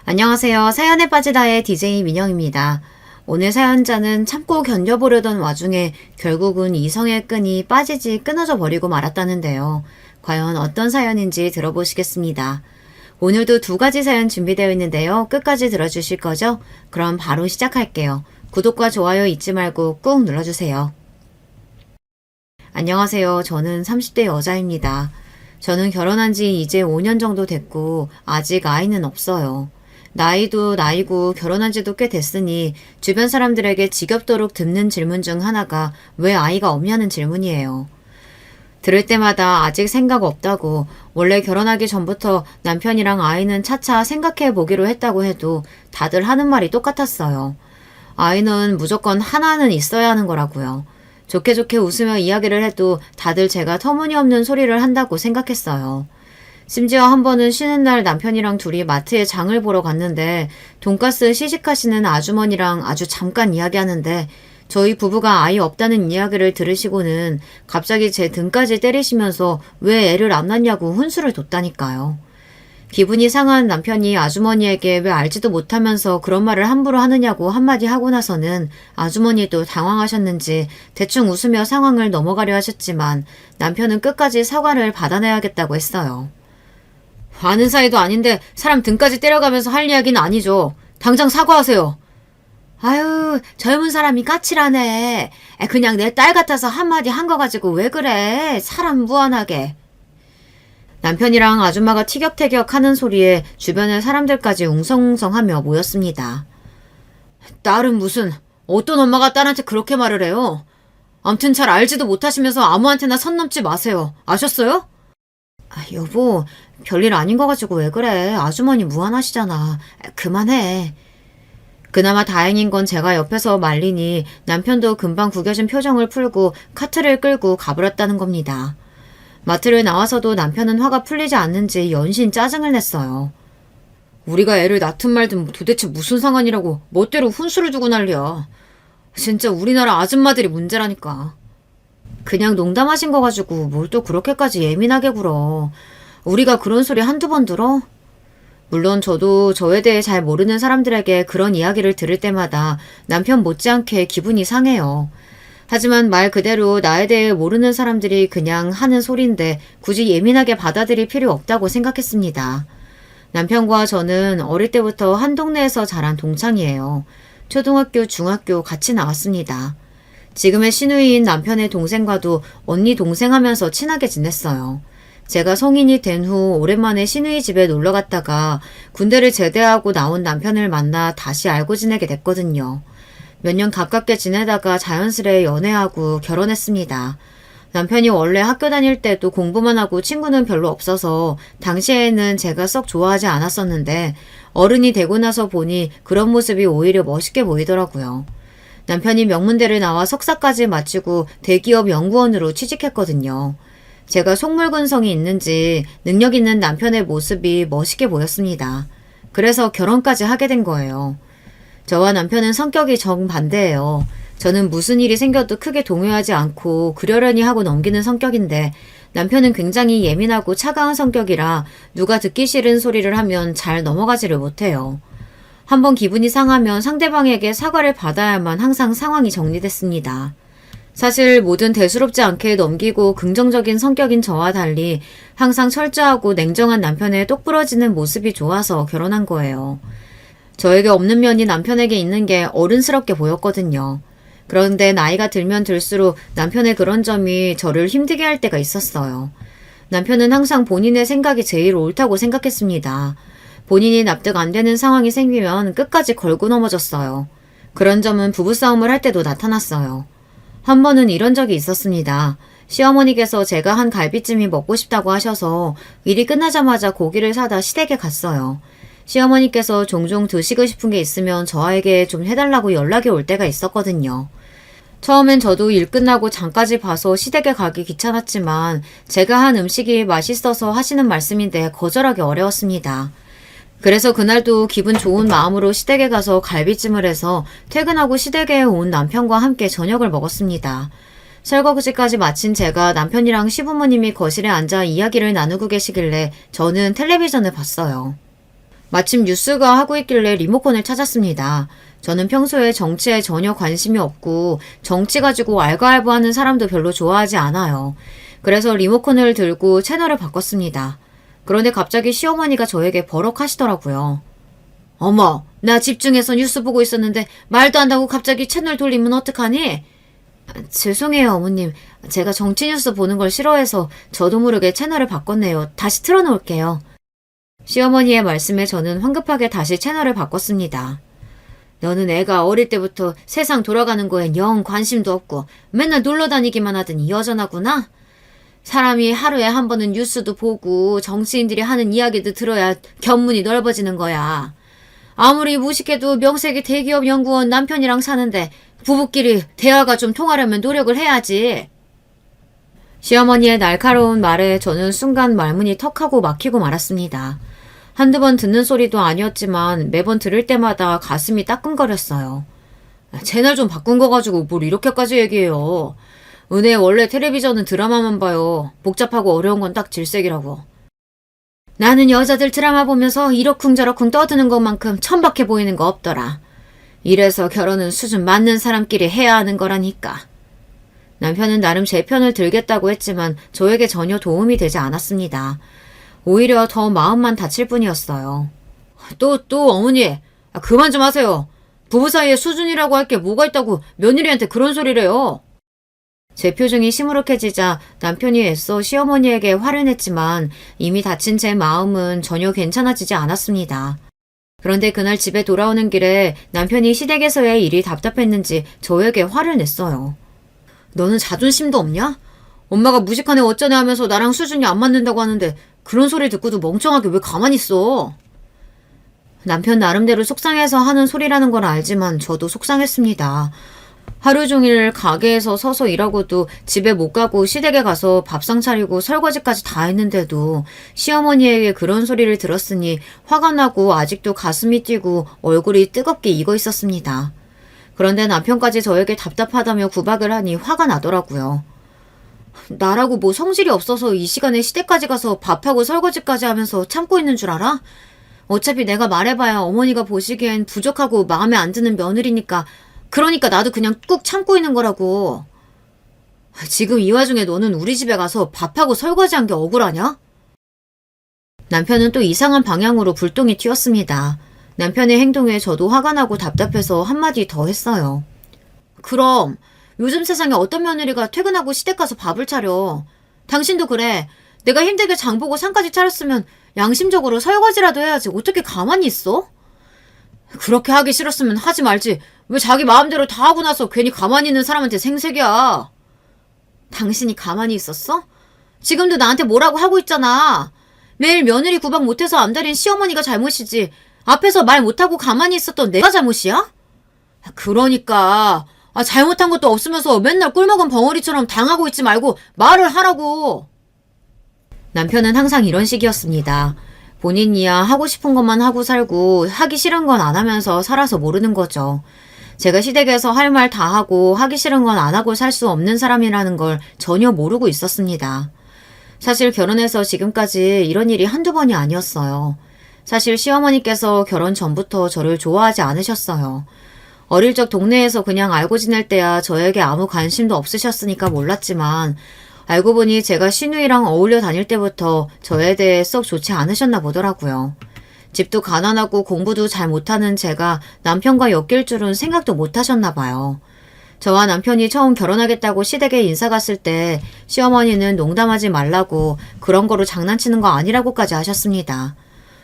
안녕하세요. 사연에 빠지다의 DJ 민영입니다. 오늘 사연자는 참고 견뎌보려던 와중에 결국은 이성의 끈이 빠지지 끊어져 버리고 말았다는데요. 과연 어떤 사연인지 들어보시겠습니다. 오늘도 두 가지 사연 준비되어 있는데요. 끝까지 들어주실 거죠? 그럼 바로 시작할게요. 구독과 좋아요 잊지 말고 꾹 눌러주세요. 안녕하세요. 저는 30대 여자입니다. 저는 결혼한 지 이제 5년 정도 됐고 아직 아이는 없어요. 나이도 나이고 결혼한 지도 꽤 됐으니 주변 사람들에게 지겹도록 듣는 질문 중 하나가 왜 아이가 없냐는 질문이에요. 들을 때마다 아직 생각 없다고, 원래 결혼하기 전부터 남편이랑 아이는 차차 생각해 보기로 했다고 해도 다들 하는 말이 똑같았어요. 아이는 무조건 하나는 있어야 하는 거라고요. 좋게 좋게 웃으며 이야기를 해도 다들 제가 터무니없는 소리를 한다고 생각했어요. 심지어 한 번은 쉬는 날 남편이랑 둘이 마트에 장을 보러 갔는데 돈가스 시식하시는 아주머니랑 아주 잠깐 이야기하는데 저희 부부가 아이 없다는 이야기를 들으시고는 갑자기 제 등까지 때리시면서 왜 애를 안 낳냐고 훈수를 뒀다니까요. 기분이 상한 남편이 아주머니에게 왜 알지도 못하면서 그런 말을 함부로 하느냐고 한마디 하고 나서는 아주머니도 당황하셨는지 대충 웃으며 상황을 넘어가려 하셨지만 남편은 끝까지 사과를 받아내야겠다고 했어요. 아는 사이도 아닌데 사람 등까지 때려가면서 할 이야기는 아니죠. 당장 사과하세요. 아유, 젊은 사람이 까칠하네. 그냥 내 딸 같아서 한마디 한 거 가지고 왜 그래? 사람 무안하게. 남편이랑 아줌마가 티격태격 하는 소리에 주변의 사람들까지 웅성웅성하며 모였습니다. 딸은 무슨, 어떤 엄마가 딸한테 그렇게 말을 해요? 암튼 잘 알지도 못하시면서 아무한테나 선 넘지 마세요. 아셨어요? 여보, 별일 아닌 거 가지고 왜 그래? 아주머니 무안하시잖아. 그만해. 그나마 다행인 건 제가 옆에서 말리니 남편도 금방 구겨진 표정을 풀고 카트를 끌고 가버렸다는 겁니다. 마트를 나와서도 남편은 화가 풀리지 않는지 연신 짜증을 냈어요. 우리가 애를 낳든 말든 도대체 무슨 상관이라고 멋대로 훈수를 두고 난리야. 진짜 우리나라 아줌마들이 문제라니까. 그냥 농담하신 거 가지고 뭘 또 그렇게까지 예민하게 굴어. 우리가 그런 소리 한두 번 들어? 물론 저도 저에 대해 잘 모르는 사람들에게 그런 이야기를 들을 때마다 남편 못지않게 기분이 상해요. 하지만 말 그대로 나에 대해 모르는 사람들이 그냥 하는 소린데 굳이 예민하게 받아들일 필요 없다고 생각했습니다. 남편과 저는 어릴 때부터 한 동네에서 자란 동창이에요. 초등학교, 중학교 같이 나왔습니다. 지금의 시누이인 남편의 동생과도 언니 동생 하면서 친하게 지냈어요. 제가 성인이 된 후 오랜만에 시누이 집에 놀러 갔다가 군대를 제대하고 나온 남편을 만나 다시 알고 지내게 됐거든요. 몇 년 가깝게 지내다가 자연스레 연애하고 결혼했습니다. 남편이 원래 학교 다닐 때도 공부만 하고 친구는 별로 없어서 당시에는 제가 썩 좋아하지 않았었는데 어른이 되고 나서 보니 그런 모습이 오히려 멋있게 보이더라고요. 남편이 명문대를 나와 석사까지 마치고 대기업 연구원으로 취직했거든요. 제가 속물근성이 있는지 능력 있는 남편의 모습이 멋있게 보였습니다. 그래서 결혼까지 하게 된 거예요. 저와 남편은 성격이 정반대예요. 저는 무슨 일이 생겨도 크게 동요하지 않고 그러려니 하고 넘기는 성격인데 남편은 굉장히 예민하고 차가운 성격이라 누가 듣기 싫은 소리를 하면 잘 넘어가지를 못해요. 한번 기분이 상하면 상대방에게 사과를 받아야만 항상 상황이 정리됐습니다. 사실 뭐든 대수롭지 않게 넘기고 긍정적인 성격인 저와 달리 항상 철저하고 냉정한 남편의 똑부러지는 모습이 좋아서 결혼한 거예요. 저에게 없는 면이 남편에게 있는 게 어른스럽게 보였거든요. 그런데 나이가 들면 들수록 남편의 그런 점이 저를 힘들게 할 때가 있었어요. 남편은 항상 본인의 생각이 제일 옳다고 생각했습니다. 본인이 납득 안 되는 상황이 생기면 끝까지 걸고 넘어졌어요. 그런 점은 부부싸움을 할 때도 나타났어요. 한 번은 이런 적이 있었습니다. 시어머니께서 제가 한 갈비찜이 먹고 싶다고 하셔서 일이 끝나자마자 고기를 사다 시댁에 갔어요. 시어머니께서 종종 드시고 싶은 게 있으면 저에게 좀 해달라고 연락이 올 때가 있었거든요. 처음엔 저도 일 끝나고 장까지 봐서 시댁에 가기 귀찮았지만 제가 한 음식이 맛있어서 하시는 말씀인데 거절하기 어려웠습니다. 그래서 그날도 기분 좋은 마음으로 시댁에 가서 갈비찜을 해서 퇴근하고 시댁에 온 남편과 함께 저녁을 먹었습니다. 설거지까지 마친 제가 남편이랑 시부모님이 거실에 앉아 이야기를 나누고 계시길래 저는 텔레비전을 봤어요. 마침 뉴스가 하고 있길래 리모컨을 찾았습니다. 저는 평소에 정치에 전혀 관심이 없고 정치 가지고 알가알부하는 사람도 별로 좋아하지 않아요. 그래서 리모컨을 들고 채널을 바꿨습니다. 그런데 갑자기 시어머니가 저에게 버럭하시더라고요. 어머, 나 집중해서 뉴스 보고 있었는데 말도 안 하고 갑자기 채널 돌리면 어떡하니? 죄송해요, 어머님. 제가 정치 뉴스 보는 걸 싫어해서 저도 모르게 채널을 바꿨네요. 다시 틀어놓을게요. 시어머니의 말씀에 저는 황급하게 다시 채널을 바꿨습니다. 너는 애가 어릴 때부터 세상 돌아가는 거엔 영 관심도 없고 맨날 놀러 다니기만 하더니 여전하구나? 사람이 하루에 한 번은 뉴스도 보고 정치인들이 하는 이야기도 들어야 견문이 넓어지는 거야. 아무리 무식해도 명색이 대기업 연구원 남편이랑 사는데 부부끼리 대화가 좀 통하려면 노력을 해야지. 시어머니의 날카로운 말에 저는 순간 말문이 턱하고 막히고 말았습니다. 한두 번 듣는 소리도 아니었지만 매번 들을 때마다 가슴이 따끔거렸어요. 채널 좀 바꾼 거 가지고 뭘 이렇게까지 얘기해요. 은혜 원래 텔레비전은 드라마만 봐요. 복잡하고 어려운 건 딱 질색이라고. 나는 여자들 드라마 보면서 이러쿵저러쿵 떠드는 것만큼 천박해 보이는 거 없더라. 이래서 결혼은 수준 맞는 사람끼리 해야 하는 거라니까. 남편은 나름 제 편을 들겠다고 했지만 저에게 전혀 도움이 되지 않았습니다. 오히려 더 마음만 다칠 뿐이었어요. 또 어머니, 그만 좀 하세요. 부부 사이에 수준이라고 할 게 뭐가 있다고 며느리한테 그런 소리래요. 제 표정이 시무룩해지자 남편이 애써 시어머니에게 화를 냈지만 이미 다친 제 마음은 전혀 괜찮아지지 않았습니다. 그런데 그날 집에 돌아오는 길에 남편이 시댁에서의 일이 답답했는지 저에게 화를 냈어요. 너는 자존심도 없냐? 엄마가 무식하네 어쩌네 하면서 나랑 수준이 안 맞는다고 하는데 그런 소리 듣고도 멍청하게 왜 가만히 있어? 남편 나름대로 속상해서 하는 소리라는 걸 알지만 저도 속상했습니다. 하루 종일 가게에서 서서 일하고도 집에 못 가고 시댁에 가서 밥상 차리고 설거지까지 다 했는데도 시어머니에게 그런 소리를 들었으니 화가 나고 아직도 가슴이 뛰고 얼굴이 뜨겁게 익어 있었습니다. 그런데 남편까지 저에게 답답하다며 구박을 하니 화가 나더라고요. 나라고 뭐 성질이 없어서 이 시간에 시댁까지 가서 밥하고 설거지까지 하면서 참고 있는 줄 알아? 어차피 내가 말해봐야 어머니가 보시기엔 부족하고 마음에 안 드는 며느리니까 그러니까 나도 그냥 꾹 참고 있는 거라고. 지금 이 와중에 너는 우리 집에 가서 밥하고 설거지한 게 억울하냐? 남편은 또 이상한 방향으로 불똥이 튀었습니다. 남편의 행동에 저도 화가 나고 답답해서 한마디 더 했어요. 그럼 요즘 세상에 어떤 며느리가 퇴근하고 시댁 가서 밥을 차려. 당신도 그래. 내가 힘들게 장보고 상까지 차렸으면 양심적으로 설거지라도 해야지 어떻게 가만히 있어? 그렇게 하기 싫었으면 하지 말지. 왜 자기 마음대로 다 하고 나서 괜히 가만히 있는 사람한테 생색이야. 당신이 가만히 있었어? 지금도 나한테 뭐라고 하고 있잖아. 매일 며느리 구박 못해서 암달인 시어머니가 잘못이지. 앞에서 말 못하고 가만히 있었던 내가 잘못이야? 그러니까 잘못한 것도 없으면서 맨날 꿀먹은 벙어리처럼 당하고 있지 말고 말을 하라고. 남편은 항상 이런 식이었습니다. 본인이야 하고 싶은 것만 하고 살고 하기 싫은 건 안 하면서 살아서 모르는 거죠. 제가 시댁에서 할 말 다 하고 하기 싫은 건 안 하고 살 수 없는 사람이라는 걸 전혀 모르고 있었습니다. 사실 결혼해서 지금까지 이런 일이 한두 번이 아니었어요. 사실 시어머니께서 결혼 전부터 저를 좋아하지 않으셨어요. 어릴 적 동네에서 그냥 알고 지낼 때야 저에게 아무 관심도 없으셨으니까 몰랐지만 알고 보니 제가 시누이랑 어울려 다닐 때부터 저에 대해 썩 좋지 않으셨나 보더라고요. 집도 가난하고 공부도 잘 못하는 제가 남편과 엮일 줄은 생각도 못하셨나 봐요. 저와 남편이 처음 결혼하겠다고 시댁에 인사 갔을 때 시어머니는 농담하지 말라고 그런 거로 장난치는 거 아니라고까지 하셨습니다.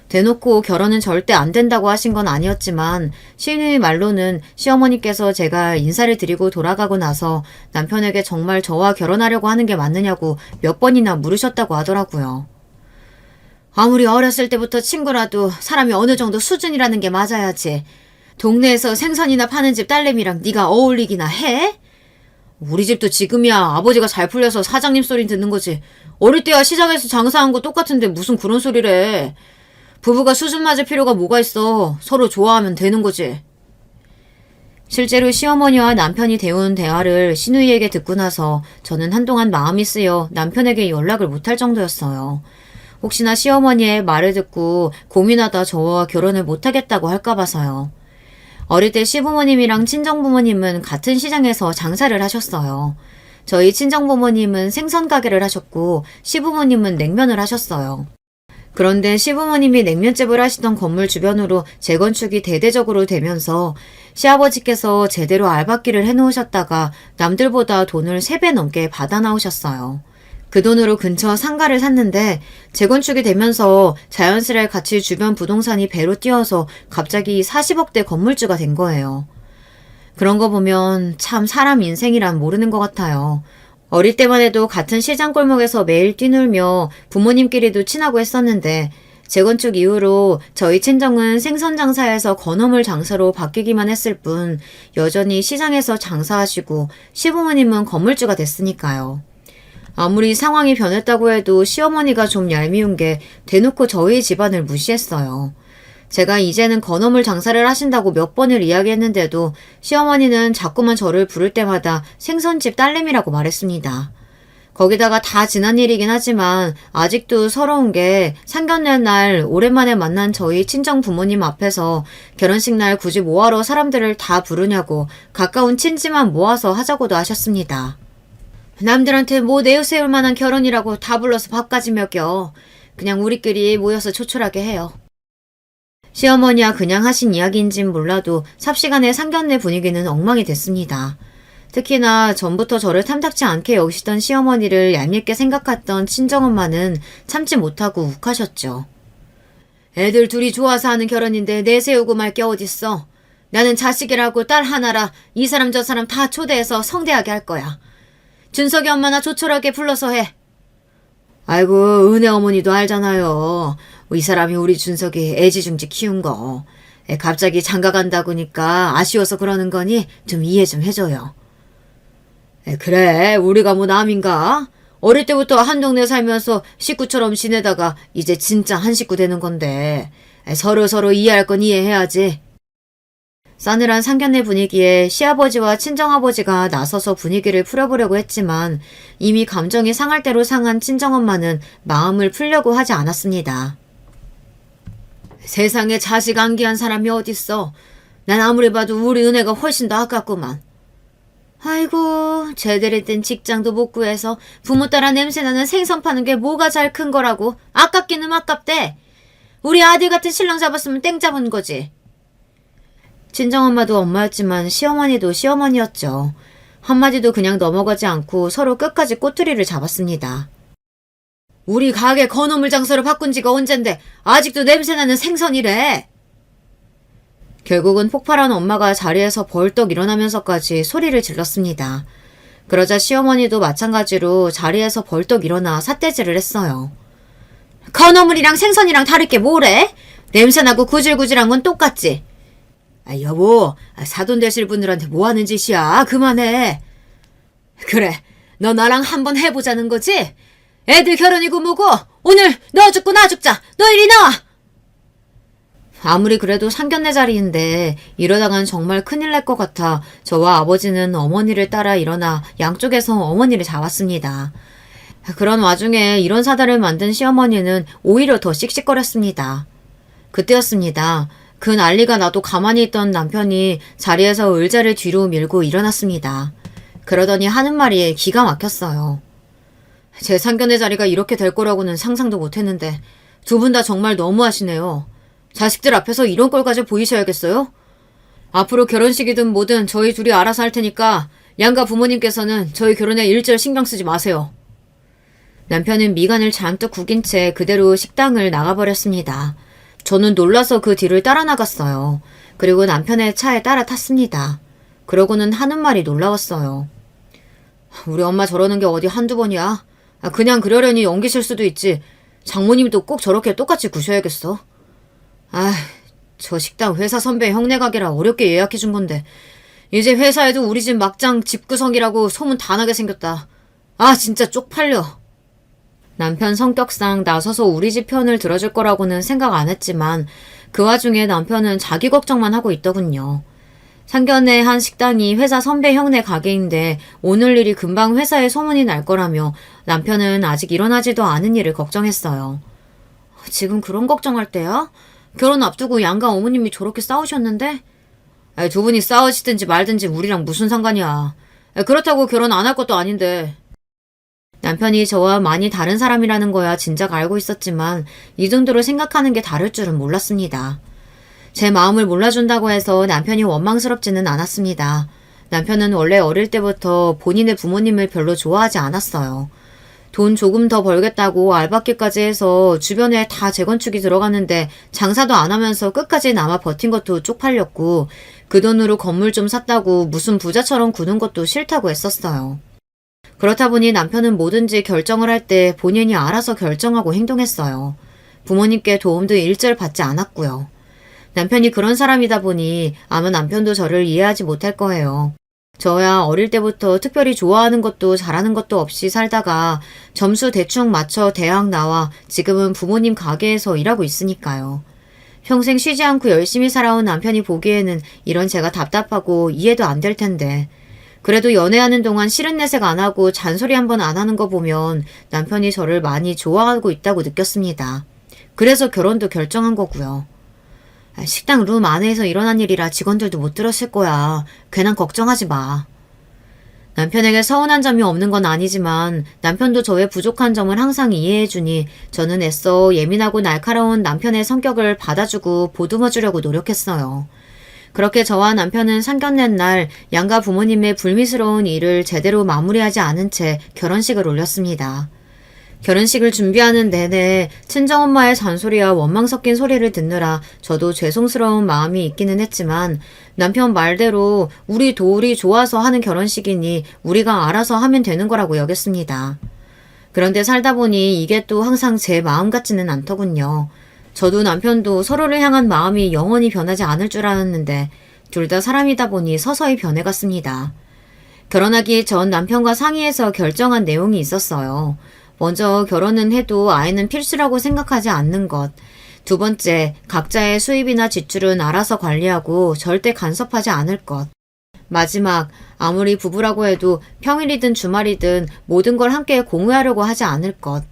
대놓고 결혼은 절대 안 된다고 하신 건 아니었지만 시누이 말로는 시어머니께서 제가 인사를 드리고 돌아가고 나서 남편에게 정말 저와 결혼하려고 하는 게 맞느냐고 몇 번이나 물으셨다고 하더라고요. 아무리 어렸을 때부터 친구라도 사람이 어느 정도 수준이라는 게 맞아야지. 동네에서 생선이나 파는 집 딸내미랑 네가 어울리기나 해? 우리 집도 지금이야 아버지가 잘 풀려서 사장님 소리 듣는 거지. 어릴 때야 시장에서 장사한 거 똑같은데 무슨 그런 소리래. 부부가 수준 맞을 필요가 뭐가 있어. 서로 좋아하면 되는 거지. 실제로 시어머니와 남편이 대운 대화를 시누이에게 듣고 나서 저는 한동안 마음이 쓰여 남편에게 연락을 못할 정도였어요. 혹시나 시어머니의 말을 듣고 고민하다 저와 결혼을 못하겠다고 할까봐서요. 어릴 때 시부모님이랑 친정부모님은 같은 시장에서 장사를 하셨어요. 저희 친정부모님은 생선 가게를 하셨고 시부모님은 냉면을 하셨어요. 그런데 시부모님이 냉면집을 하시던 건물 주변으로 재건축이 대대적으로 되면서 시아버지께서 제대로 알박기를 해놓으셨다가 남들보다 돈을 3배 넘게 받아 나오셨어요. 그 돈으로 근처 상가를 샀는데 재건축이 되면서 자연스레 같이 주변 부동산이 배로 뛰어서 갑자기 40억대 건물주가 된 거예요. 그런 거 보면 참 사람 인생이란 모르는 것 같아요. 어릴 때만 해도 같은 시장 골목에서 매일 뛰놀며 부모님끼리도 친하고 했었는데 재건축 이후로 저희 친정은 생선 장사에서 건어물 장사로 바뀌기만 했을 뿐 여전히 시장에서 장사하시고 시부모님은 건물주가 됐으니까요. 아무리 상황이 변했다고 해도 시어머니가 좀 얄미운 게 대놓고 저희 집안을 무시했어요. 제가 이제는 건어물 장사를 하신다고 몇 번을 이야기했는데도 시어머니는 자꾸만 저를 부를 때마다 생선집 딸내미라고 말했습니다. 거기다가 다 지난 일이긴 하지만 아직도 서러운 게 상견례 날 오랜만에 만난 저희 친정 부모님 앞에서 결혼식 날 굳이 뭐하러 사람들을 다 부르냐고 가까운 친지만 모아서 하자고도 하셨습니다. 남들한테 뭐 내세울 만한 결혼이라고 다 불러서 밥까지 먹여. 그냥 우리끼리 모여서 조촐하게 해요. 시어머니와 그냥 하신 이야기인진 몰라도 삽시간에 상견례 분위기는 엉망이 됐습니다. 특히나 전부터 저를 탐탁지 않게 여기시던 시어머니를 얄밉게 생각했던 친정엄마는 참지 못하고 욱하셨죠. 애들 둘이 좋아서 하는 결혼인데 내세우고 말 게 어딨어. 나는 자식이라고 딸 하나라 이 사람 저 사람 다 초대해서 성대하게 할 거야. 준석이 엄마나 조촐하게 불러서 해. 아이고 은혜 어머니도 알잖아요. 이 사람이 우리 준석이 애지중지 키운 거. 갑자기 장가 간다고니까 아쉬워서 그러는 거니 좀 이해 좀 해줘요. 그래 우리가 뭐 남인가? 어릴 때부터 한 동네 살면서 식구처럼 지내다가 이제 진짜 한 식구 되는 건데 서로 이해할 건 이해해야지. 싸늘한 상견례 분위기에 시아버지와 친정아버지가 나서서 분위기를 풀어보려고 했지만 이미 감정이 상할 대로 상한 친정엄마는 마음을 풀려고 하지 않았습니다. 세상에 자식 안기한 사람이 어딨어. 난 아무리 봐도 우리 은혜가 훨씬 더 아깝구만. 아이고 제대로 된 직장도 못 구해서 부모 따라 냄새나는 생선 파는 게 뭐가 잘 큰 거라고. 아깝기는 아깝대. 우리 아들 같은 신랑 잡았으면 땡 잡은 거지. 친정엄마도 엄마였지만 시어머니도 시어머니였죠. 한마디도 그냥 넘어가지 않고 서로 끝까지 꼬투리를 잡았습니다. 우리 가게 건어물 장사로 바꾼 지가 언젠데 아직도 냄새나는 생선이래. 결국은 폭발한 엄마가 자리에서 벌떡 일어나면서까지 소리를 질렀습니다. 그러자 시어머니도 마찬가지로 자리에서 벌떡 일어나 삿대질을 했어요. 건어물이랑 생선이랑 다를 게 뭐래? 냄새나고 구질구질한 건 똑같지. 여보, 사돈 되실 분들한테 뭐 하는 짓이야? 그만해. 그래, 너 나랑 한번 해보자는 거지? 애들 결혼이고 뭐고 오늘 너 죽고 나 죽자. 너 이리 나와. 아무리 그래도 상견례 자리인데 이러다간 정말 큰일 날 것 같아 저와 아버지는 어머니를 따라 일어나 양쪽에서 어머니를 잡았습니다. 그런 와중에 이런 사달을 만든 시어머니는 오히려 더 씩씩거렸습니다. 그때였습니다. 그 난리가 나도 가만히 있던 남편이 자리에서 의자를 뒤로 밀고 일어났습니다. 그러더니 하는 말이 기가 막혔어요. 제 상견례 자리가 이렇게 될 거라고는 상상도 못했는데 두 분 다 정말 너무하시네요. 자식들 앞에서 이런 꼴까지 보이셔야겠어요? 앞으로 결혼식이든 뭐든 저희 둘이 알아서 할 테니까 양가 부모님께서는 저희 결혼에 일절 신경 쓰지 마세요. 남편은 미간을 잔뜩 구긴 채 그대로 식당을 나가버렸습니다. 저는 놀라서 그 뒤를 따라 나갔어요. 그리고 남편의 차에 따라 탔습니다. 그러고는 하는 말이 놀라웠어요. 우리 엄마 저러는 게 어디 한두 번이야? 그냥 그러려니 옮기실 수도 있지. 장모님도 꼭 저렇게 똑같이 구셔야겠어. 저 식당 회사 선배 형네 가게라 어렵게 예약해준 건데 이제 회사에도 우리 집 막장 집구석이라고 소문 다 나게 생겼다. 진짜 쪽팔려. 남편 성격상 나서서 우리 집 편을 들어줄 거라고는 생각 안 했지만 그 와중에 남편은 자기 걱정만 하고 있더군요. 상견례 한 식당이 회사 선배 형네 가게인데 오늘 일이 금방 회사에 소문이 날 거라며 남편은 아직 일어나지도 않은 일을 걱정했어요. 지금 그런 걱정할 때야? 결혼 앞두고 양가 어머님이 저렇게 싸우셨는데? 두 분이 싸우시든지 말든지 우리랑 무슨 상관이야. 그렇다고 결혼 안 할 것도 아닌데. 남편이 저와 많이 다른 사람이라는 거야 진작 알고 있었지만 이 정도로 생각하는 게 다를 줄은 몰랐습니다. 제 마음을 몰라준다고 해서 남편이 원망스럽지는 않았습니다. 남편은 원래 어릴 때부터 본인의 부모님을 별로 좋아하지 않았어요. 돈 조금 더 벌겠다고 알바끼까지 해서 주변에 다 재건축이 들어갔는데 장사도 안 하면서 끝까지 남아 버틴 것도 쪽팔렸고 그 돈으로 건물 좀 샀다고 무슨 부자처럼 구는 것도 싫다고 했었어요. 그렇다 보니 남편은 뭐든지 결정을 할 때 본인이 알아서 결정하고 행동했어요. 부모님께 도움도 일절 받지 않았고요. 남편이 그런 사람이다 보니 아마 남편도 저를 이해하지 못할 거예요. 저야 어릴 때부터 특별히 좋아하는 것도 잘하는 것도 없이 살다가 점수 대충 맞춰 대학 나와 지금은 부모님 가게에서 일하고 있으니까요. 평생 쉬지 않고 열심히 살아온 남편이 보기에는 이런 제가 답답하고 이해도 안 될 텐데 그래도 연애하는 동안 싫은 내색 안 하고 잔소리 한 번 안 하는 거 보면 남편이 저를 많이 좋아하고 있다고 느꼈습니다. 그래서 결혼도 결정한 거고요. 식당 룸 안에서 일어난 일이라 직원들도 못 들었을 거야. 괜한 걱정하지 마. 남편에게 서운한 점이 없는 건 아니지만 남편도 저의 부족한 점을 항상 이해해주니 저는 애써 예민하고 날카로운 남편의 성격을 받아주고 보듬어주려고 노력했어요. 그렇게 저와 남편은 상견례 날 양가 부모님의 불미스러운 일을 제대로 마무리하지 않은 채 결혼식을 올렸습니다. 결혼식을 준비하는 내내 친정엄마의 잔소리와 원망 섞인 소리를 듣느라 저도 죄송스러운 마음이 있기는 했지만 남편 말대로 우리 둘이 좋아서 하는 결혼식이니 우리가 알아서 하면 되는 거라고 여겼습니다. 그런데 살다 보니 이게 또 항상 제 마음 같지는 않더군요. 저도 남편도 서로를 향한 마음이 영원히 변하지 않을 줄 알았는데 둘 다 사람이다 보니 서서히 변해갔습니다. 결혼하기 전 남편과 상의해서 결정한 내용이 있었어요. 먼저 결혼은 해도 아이는 필수라고 생각하지 않는 것. 두 번째, 각자의 수입이나 지출은 알아서 관리하고 절대 간섭하지 않을 것. 마지막, 아무리 부부라고 해도 평일이든 주말이든 모든 걸 함께 공유하려고 하지 않을 것.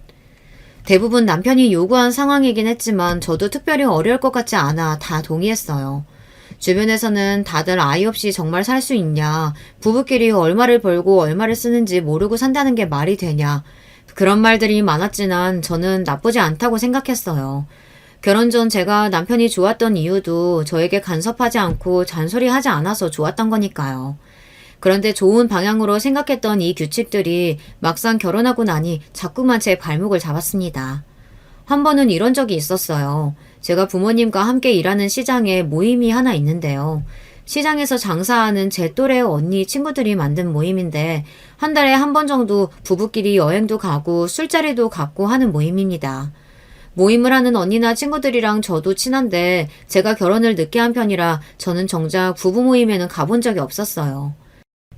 대부분 남편이 요구한 상황이긴 했지만 저도 특별히 어려울 것 같지 않아 다 동의했어요. 주변에서는 다들 아이 없이 정말 살 수 있냐, 부부끼리 얼마를 벌고 얼마를 쓰는지 모르고 산다는 게 말이 되냐, 그런 말들이 많았지만 저는 나쁘지 않다고 생각했어요. 결혼 전 제가 남편이 좋았던 이유도 저에게 간섭하지 않고 잔소리하지 않아서 좋았던 거니까요. 그런데 좋은 방향으로 생각했던 이 규칙들이 막상 결혼하고 나니 자꾸만 제 발목을 잡았습니다. 한 번은 이런 적이 있었어요. 제가 부모님과 함께 일하는 시장에 모임이 하나 있는데요. 시장에서 장사하는 제 또래 언니 친구들이 만든 모임인데 한 달에 한 번 정도 부부끼리 여행도 가고 술자리도 갖고 하는 모임입니다. 모임을 하는 언니나 친구들이랑 저도 친한데 제가 결혼을 늦게 한 편이라 저는 정작 부부 모임에는 가본 적이 없었어요.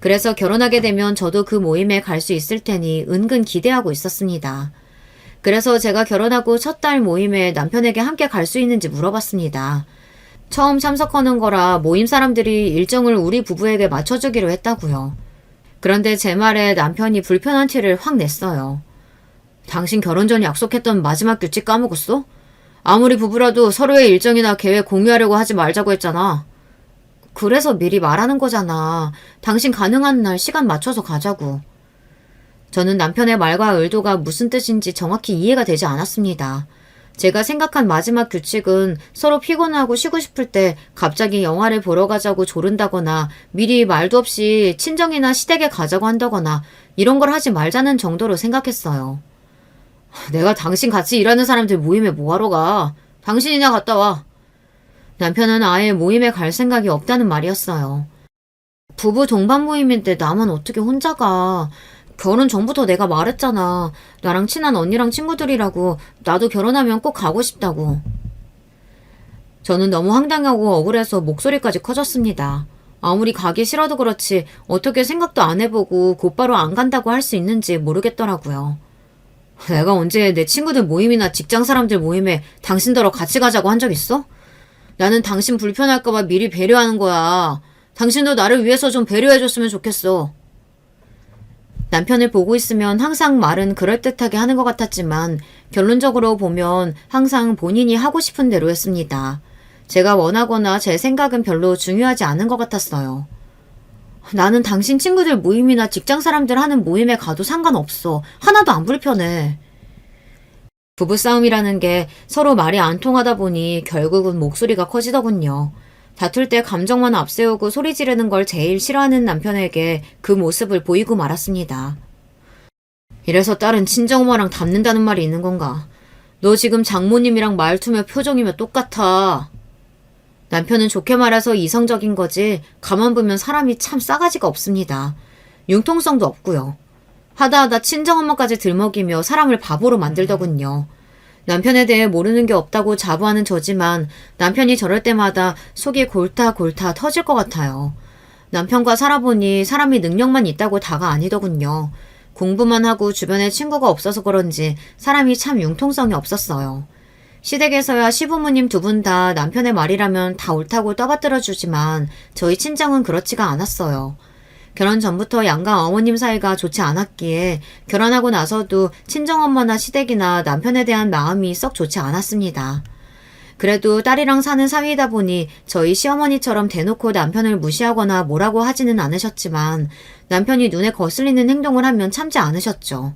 그래서 결혼하게 되면 저도 그 모임에 갈 수 있을 테니 은근 기대하고 있었습니다. 그래서 제가 결혼하고 첫 달 모임에 남편에게 함께 갈 수 있는지 물어봤습니다. 처음 참석하는 거라 모임 사람들이 일정을 우리 부부에게 맞춰주기로 했다고요. 그런데 제 말에 남편이 불편한 티를 확 냈어요. 당신 결혼 전 약속했던 마지막 규칙 까먹었어? 아무리 부부라도 서로의 일정이나 계획 공유하려고 하지 말자고 했잖아. 그래서 미리 말하는 거잖아. 당신 가능한 날 시간 맞춰서 가자고. 저는 남편의 말과 의도가 무슨 뜻인지 정확히 이해가 되지 않았습니다. 제가 생각한 마지막 규칙은 서로 피곤하고 쉬고 싶을 때 갑자기 영화를 보러 가자고 조른다거나 미리 말도 없이 친정이나 시댁에 가자고 한다거나 이런 걸 하지 말자는 정도로 생각했어요. 내가 당신 같이 일하는 사람들 모임에 뭐하러 가? 당신이나 갔다 와. 남편은 아예 모임에 갈 생각이 없다는 말이었어요. 부부 동반 모임인데 나만 어떻게 혼자 가? 결혼 전부터 내가 말했잖아. 나랑 친한 언니랑 친구들이라고. 나도 결혼하면 꼭 가고 싶다고. 저는 너무 황당하고 억울해서 목소리까지 커졌습니다. 아무리 가기 싫어도 그렇지 어떻게 생각도 안 해보고 곧바로 안 간다고 할 수 있는지 모르겠더라고요. 내가 언제 내 친구들 모임이나 직장 사람들 모임에 당신더러 같이 가자고 한 적 있어? 나는 당신 불편할까봐 미리 배려하는 거야. 당신도 나를 위해서 좀 배려해줬으면 좋겠어. 남편을 보고 있으면 항상 말은 그럴듯하게 하는 것 같았지만 결론적으로 보면 항상 본인이 하고 싶은 대로 했습니다. 제가 원하거나 제 생각은 별로 중요하지 않은 것 같았어요. 나는 당신 친구들 모임이나 직장 사람들 하는 모임에 가도 상관없어. 하나도 안 불편해. 부부싸움이라는 게 서로 말이 안 통하다 보니 결국은 목소리가 커지더군요. 다툴 때 감정만 앞세우고 소리 지르는 걸 제일 싫어하는 남편에게 그 모습을 보이고 말았습니다. 이래서 딸은 친정엄마랑 닮는다는 말이 있는 건가? 너 지금 장모님이랑 말투며 표정이며 똑같아. 남편은 좋게 말해서 이성적인 거지 가만 보면 사람이 참 싸가지가 없습니다. 융통성도 없고요. 하다하다 친정엄마까지 들먹이며 사람을 바보로 만들더군요. 남편에 대해 모르는 게 없다고 자부하는 저지만 남편이 저럴 때마다 속이 골타골타 터질 것 같아요. 남편과 살아보니 사람이 능력만 있다고 다가 아니더군요. 공부만 하고 주변에 친구가 없어서 그런지 사람이 참 융통성이 없었어요. 시댁에서야 시부모님 두 분 다 남편의 말이라면 다 옳다고 떠받들어 주지만 저희 친정은 그렇지가 않았어요. 결혼 전부터 양가 어머님 사이가 좋지 않았기에 결혼하고 나서도 친정엄마나 시댁이나 남편에 대한 마음이 썩 좋지 않았습니다. 그래도 딸이랑 사는 사위이다 보니 저희 시어머니처럼 대놓고 남편을 무시하거나 뭐라고 하지는 않으셨지만 남편이 눈에 거슬리는 행동을 하면 참지 않으셨죠.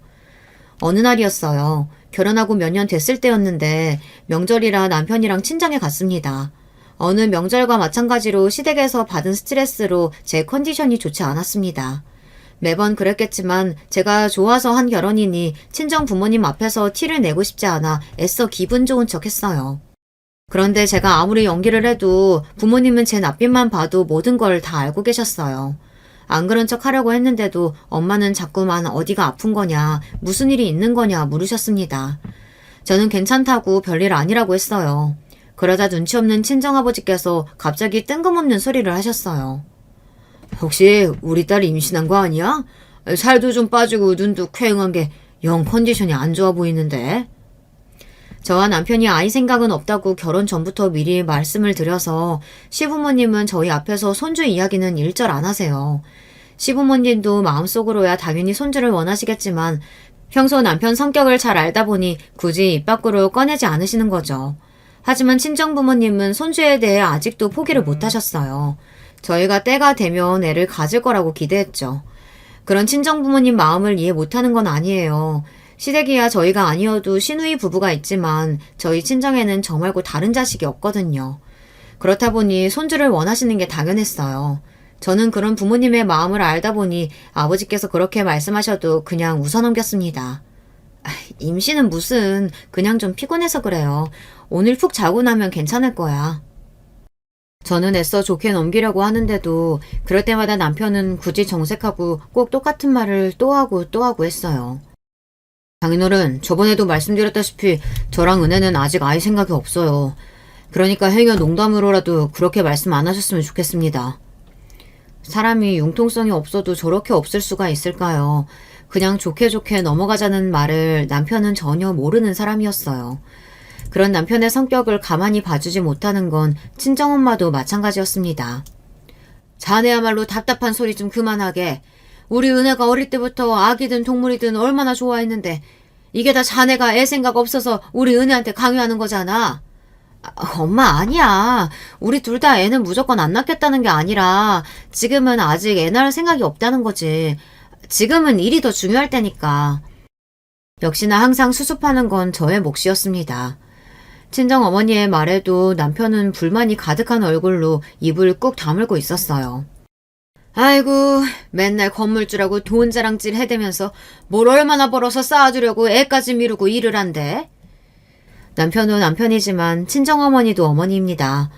어느 날이었어요. 결혼하고 몇 년 됐을 때였는데 명절이라 남편이랑 친정에 갔습니다. 어느 명절과 마찬가지로 시댁에서 받은 스트레스로 제 컨디션이 좋지 않았습니다. 매번 그랬겠지만 제가 좋아서 한 결혼이니 친정 부모님 앞에서 티를 내고 싶지 않아 애써 기분 좋은 척 했어요. 그런데 제가 아무리 연기를 해도 부모님은 제 낯빛만 봐도 모든 걸 다 알고 계셨어요. 안 그런 척 하려고 했는데도 엄마는 자꾸만 어디가 아픈 거냐, 무슨 일이 있는 거냐 물으셨습니다. 저는 괜찮다고 별일 아니라고 했어요. 그러다 눈치 없는 친정아버지께서 갑자기 뜬금없는 소리를 하셨어요. 혹시 우리 딸이 임신한 거 아니야? 살도 좀 빠지고 눈도 퀭한 게 영 컨디션이 안 좋아 보이는데. 저와 남편이 아이 생각은 없다고 결혼 전부터 미리 말씀을 드려서 시부모님은 저희 앞에서 손주 이야기는 일절 안 하세요. 시부모님도 마음속으로야 당연히 손주를 원하시겠지만 평소 남편 성격을 잘 알다 보니 굳이 입 밖으로 꺼내지 않으시는 거죠. 하지만 친정부모님은 손주에 대해 아직도 포기를 못 하셨어요. 저희가 때가 되면 애를 가질 거라고 기대했죠. 그런 친정부모님 마음을 이해 못하는 건 아니에요. 시댁이야 저희가 아니어도 시누이 부부가 있지만 저희 친정에는 저 말고 다른 자식이 없거든요. 그렇다 보니 손주를 원하시는 게 당연했어요. 저는 그런 부모님의 마음을 알다 보니 아버지께서 그렇게 말씀하셔도 그냥 웃어넘겼습니다. 임신은 무슨, 그냥 좀 피곤해서 그래요. 오늘 푹 자고 나면 괜찮을 거야. 저는 애써 좋게 넘기려고 하는데도 그럴 때마다 남편은 굳이 정색하고 꼭 똑같은 말을 또 하고 또 하고 했어요. 장인어른, 저번에도 말씀드렸다시피 저랑 은혜는 아직 아이 생각이 없어요. 그러니까 행여 농담으로라도 그렇게 말씀 안 하셨으면 좋겠습니다. 사람이 융통성이 없어도 저렇게 없을 수가 있을까요? 그냥 좋게 좋게 넘어가자는 말을 남편은 전혀 모르는 사람이었어요. 그런 남편의 성격을 가만히 봐주지 못하는 건 친정엄마도 마찬가지였습니다. 자네야말로 답답한 소리 좀 그만하게. 우리 은혜가 어릴 때부터 아기든 동물이든 얼마나 좋아했는데 이게 다 자네가 애 생각 없어서 우리 은혜한테 강요하는 거잖아. 엄마 아니야. 우리 둘 다 애는 무조건 안 낳겠다는 게 아니라 지금은 아직 애 낳을 생각이 없다는 거지. 지금은 일이 더 중요할 때니까. 역시나 항상 수습하는 건 저의 몫이었습니다. 친정어머니의 말에도 남편은 불만이 가득한 얼굴로 입을 꾹 다물고 있었어요. 아이고, 맨날 건물주라고 돈 자랑질 해대면서 뭘 얼마나 벌어서 쌓아주려고 애까지 미루고 일을 한대? 남편은 남편이지만 친정어머니도 어머니입니다.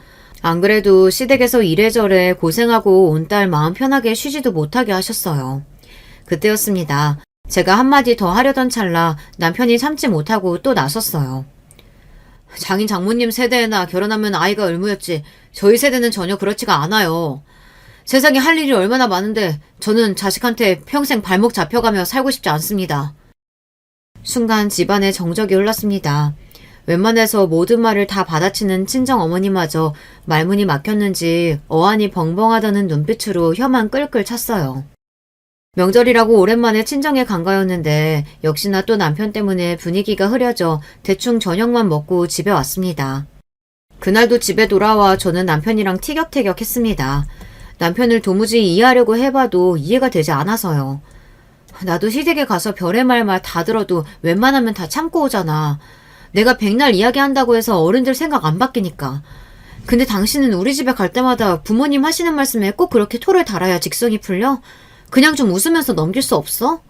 안 그래도 시댁에서 이래저래 고생하고 온 딸 마음 편하게 쉬지도 못하게 하셨어요. 그때였습니다. 제가 한마디 더 하려던 찰나 남편이 참지 못하고 또 나섰어요. 장인 장모님 세대나 결혼하면 아이가 의무였지 저희 세대는 전혀 그렇지가 않아요. 세상에 할 일이 얼마나 많은데 저는 자식한테 평생 발목 잡혀가며 살고 싶지 않습니다. 순간 집안에 정적이 흘렀습니다. 웬만해서 모든 말을 다 받아치는 친정어머니마저 말문이 막혔는지 어안이 벙벙하다는 눈빛으로 혀만 끌끌 찼어요. 명절이라고 오랜만에 친정에 간 거였는데 역시나 또 남편 때문에 분위기가 흐려져 대충 저녁만 먹고 집에 왔습니다. 그날도 집에 돌아와 저는 남편이랑 티격태격 했습니다. 남편을 도무지 이해하려고 해봐도 이해가 되지 않아서요. 나도 시댁에 가서 별의 말만 다 들어도 웬만하면 다 참고 오잖아. 내가 백날 이야기한다고 해서 어른들 생각 안 바뀌니까. 근데 당신은 우리 집에 갈 때마다 부모님 하시는 말씀에 꼭 그렇게 토를 달아야 직성이 풀려? 그냥 좀 웃으면서 넘길 수 없어?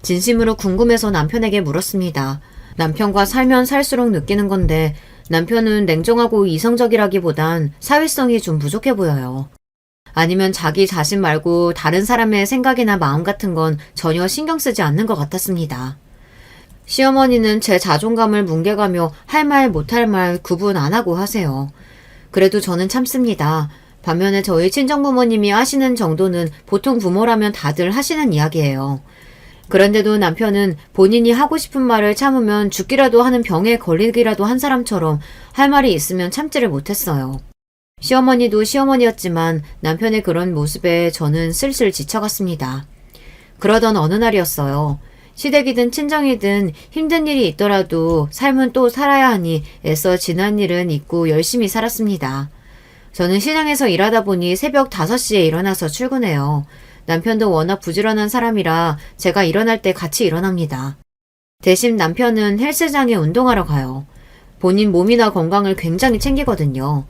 진심으로 궁금해서 남편에게 물었습니다. 남편과 살면 살수록 느끼는 건데 남편은 냉정하고 이성적이라기보단 사회성이 좀 부족해 보여요. 아니면 자기 자신 말고 다른 사람의 생각이나 마음 같은 건 전혀 신경 쓰지 않는 것 같았습니다. 시어머니는 제 자존감을 뭉개가며 할 말 못할 말 구분 안 하고 하세요. 그래도 저는 참습니다. 반면에 저희 친정부모님이 하시는 정도는 보통 부모라면 다들 하시는 이야기예요. 그런데도 남편은 본인이 하고 싶은 말을 참으면 죽기라도 하는 병에 걸리기라도 한 사람처럼 할 말이 있으면 참지를 못했어요. 시어머니도 시어머니였지만 남편의 그런 모습에 저는 슬슬 지쳐갔습니다. 그러던 어느 날이었어요. 시댁이든 친정이든 힘든 일이 있더라도 삶은 또 살아야 하니 애써 지난 일은 잊고 열심히 살았습니다. 저는 시장에서 일하다 보니 새벽 5시에 일어나서 출근해요. 남편도 워낙 부지런한 사람이라 제가 일어날 때 같이 일어납니다. 대신 남편은 헬스장에 운동하러 가요. 본인 몸이나 건강을 굉장히 챙기거든요.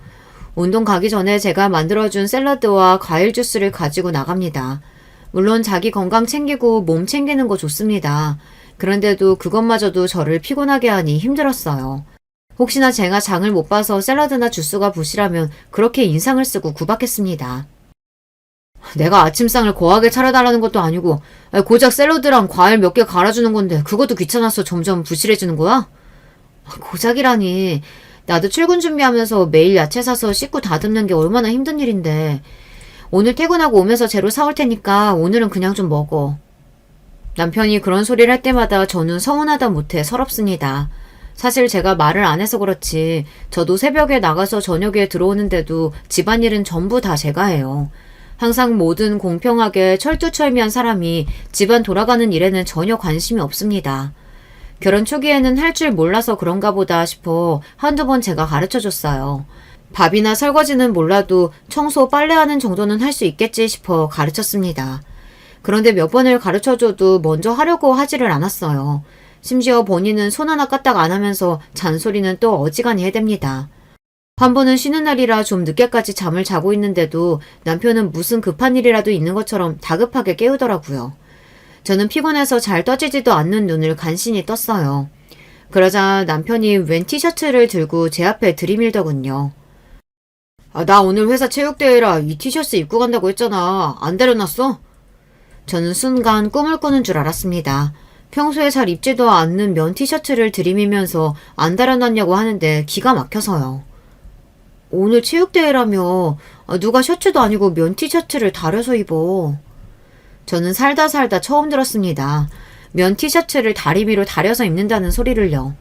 운동 가기 전에 제가 만들어준 샐러드와 과일 주스를 가지고 나갑니다. 물론 자기 건강 챙기고 몸 챙기는 거 좋습니다. 그런데도 그것마저도 저를 피곤하게 하니 힘들었어요. 혹시나 제가 장을 못 봐서 샐러드나 주스가 부실하면 그렇게 인상을 쓰고 구박했습니다. 내가 아침상을 거하게 차려달라는 것도 아니고 고작 샐러드랑 과일 몇 개 갈아주는 건데 그것도 귀찮아서 점점 부실해지는 거야? 고작이라니. 나도 출근 준비하면서 매일 야채 사서 씻고 다듬는 게 얼마나 힘든 일인데. 오늘 퇴근하고 오면서 재료 사올 테니까 오늘은 그냥 좀 먹어. 남편이 그런 소리를 할 때마다 저는 서운하다 못해 서럽습니다. 사실 제가 말을 안 해서 그렇지 저도 새벽에 나가서 저녁에 들어오는데도 집안일은 전부 다 제가 해요. 항상 모든 공평하게 철두철미한 사람이 집안 돌아가는 일에는 전혀 관심이 없습니다. 결혼 초기에는 할 줄 몰라서 그런가 보다 싶어 한두 번 제가 가르쳐줬어요. 밥이나 설거지는 몰라도 청소, 빨래하는 정도는 할 수 있겠지 싶어 가르쳤습니다. 그런데 몇 번을 가르쳐줘도 먼저 하려고 하지를 않았어요. 심지어 본인은 손 하나 까딱 안 하면서 잔소리는 또 어지간히 해댑니다. 한 번은 쉬는 날이라 좀 늦게까지 잠을 자고 있는데도 남편은 무슨 급한 일이라도 있는 것처럼 다급하게 깨우더라고요. 저는 피곤해서 잘 떠지지도 않는 눈을 간신히 떴어요. 그러자 남편이 웬 티셔츠를 들고 제 앞에 들이밀더군요. 나 오늘 회사 체육대회라 이 티셔츠 입고 간다고 했잖아. 안 데려놨어? 저는 순간 꿈을 꾸는 줄 알았습니다. 평소에 잘 입지도 않는 면 티셔츠를 들이밀면서 안 달아놨냐고 하는데 기가 막혀서요. 오늘 체육대회라며 누가 셔츠도 아니고 면 티셔츠를 다려서 입어. 저는 살다 처음 들었습니다. 면 티셔츠를 다리미로 다려서 입는다는 소리를요.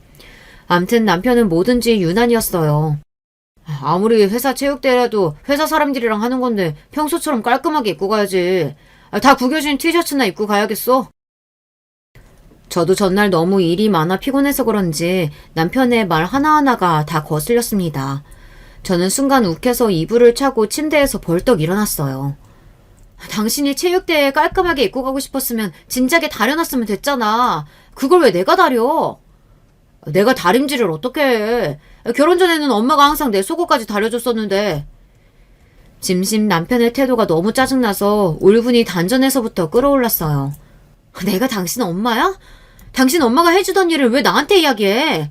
암튼 남편은 뭐든지 유난이었어요. 아무리 회사 체육대회라도 회사 사람들이랑 하는 건데 평소처럼 깔끔하게 입고 가야지. 다 구겨진 티셔츠나 입고 가야겠어. 저도 전날 너무 일이 많아 피곤해서 그런지 남편의 말 하나하나가 다 거슬렸습니다. 저는 순간 욱해서 이불을 차고 침대에서 벌떡 일어났어요. 당신이 체육대회에 깔끔하게 입고 가고 싶었으면 진작에 다려놨으면 됐잖아. 그걸 왜 내가 다려? 내가 다림질을 어떻게 해. 결혼 전에는 엄마가 항상 내 속옷까지 다려줬었는데. 짐심 남편의 태도가 너무 짜증나서 울분이 단전에서부터 끌어올랐어요. 내가 당신 엄마야? 당신 엄마가 해주던 일을 왜 나한테 이야기해?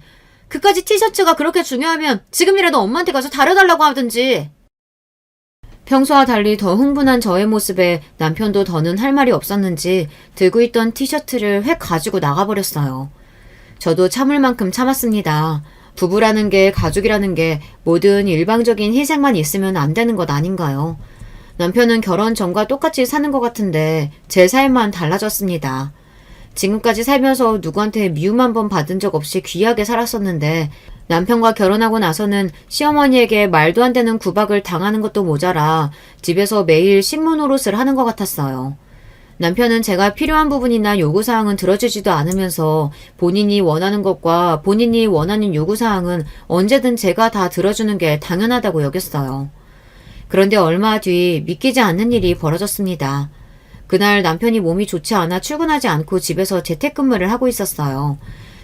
그까지 티셔츠가 그렇게 중요하면 지금이라도 엄마한테 가서 다려달라고 하든지. 평소와 달리 더 흥분한 저의 모습에 남편도 더는 할 말이 없었는지 들고 있던 티셔츠를 획 가지고 나가버렸어요. 저도 참을 만큼 참았습니다. 부부라는 게, 가족이라는 게 모든 일방적인 희생만 있으면 안 되는 것 아닌가요? 남편은 결혼 전과 똑같이 사는 것 같은데 제 삶만 달라졌습니다. 지금까지 살면서 누구한테 미움 한 번 받은 적 없이 귀하게 살았었는데 남편과 결혼하고 나서는 시어머니에게 말도 안 되는 구박을 당하는 것도 모자라 집에서 매일 식모 노릇을 하는 것 같았어요. 남편은 제가 필요한 부분이나 요구사항은 들어주지도 않으면서 본인이 원하는 것과 본인이 원하는 요구사항은 언제든 제가 다 들어주는 게 당연하다고 여겼어요. 그런데 얼마 뒤 믿기지 않는 일이 벌어졌습니다. 그날 남편이 몸이 좋지 않아 출근하지 않고 집에서 재택근무를 하고 있었어요.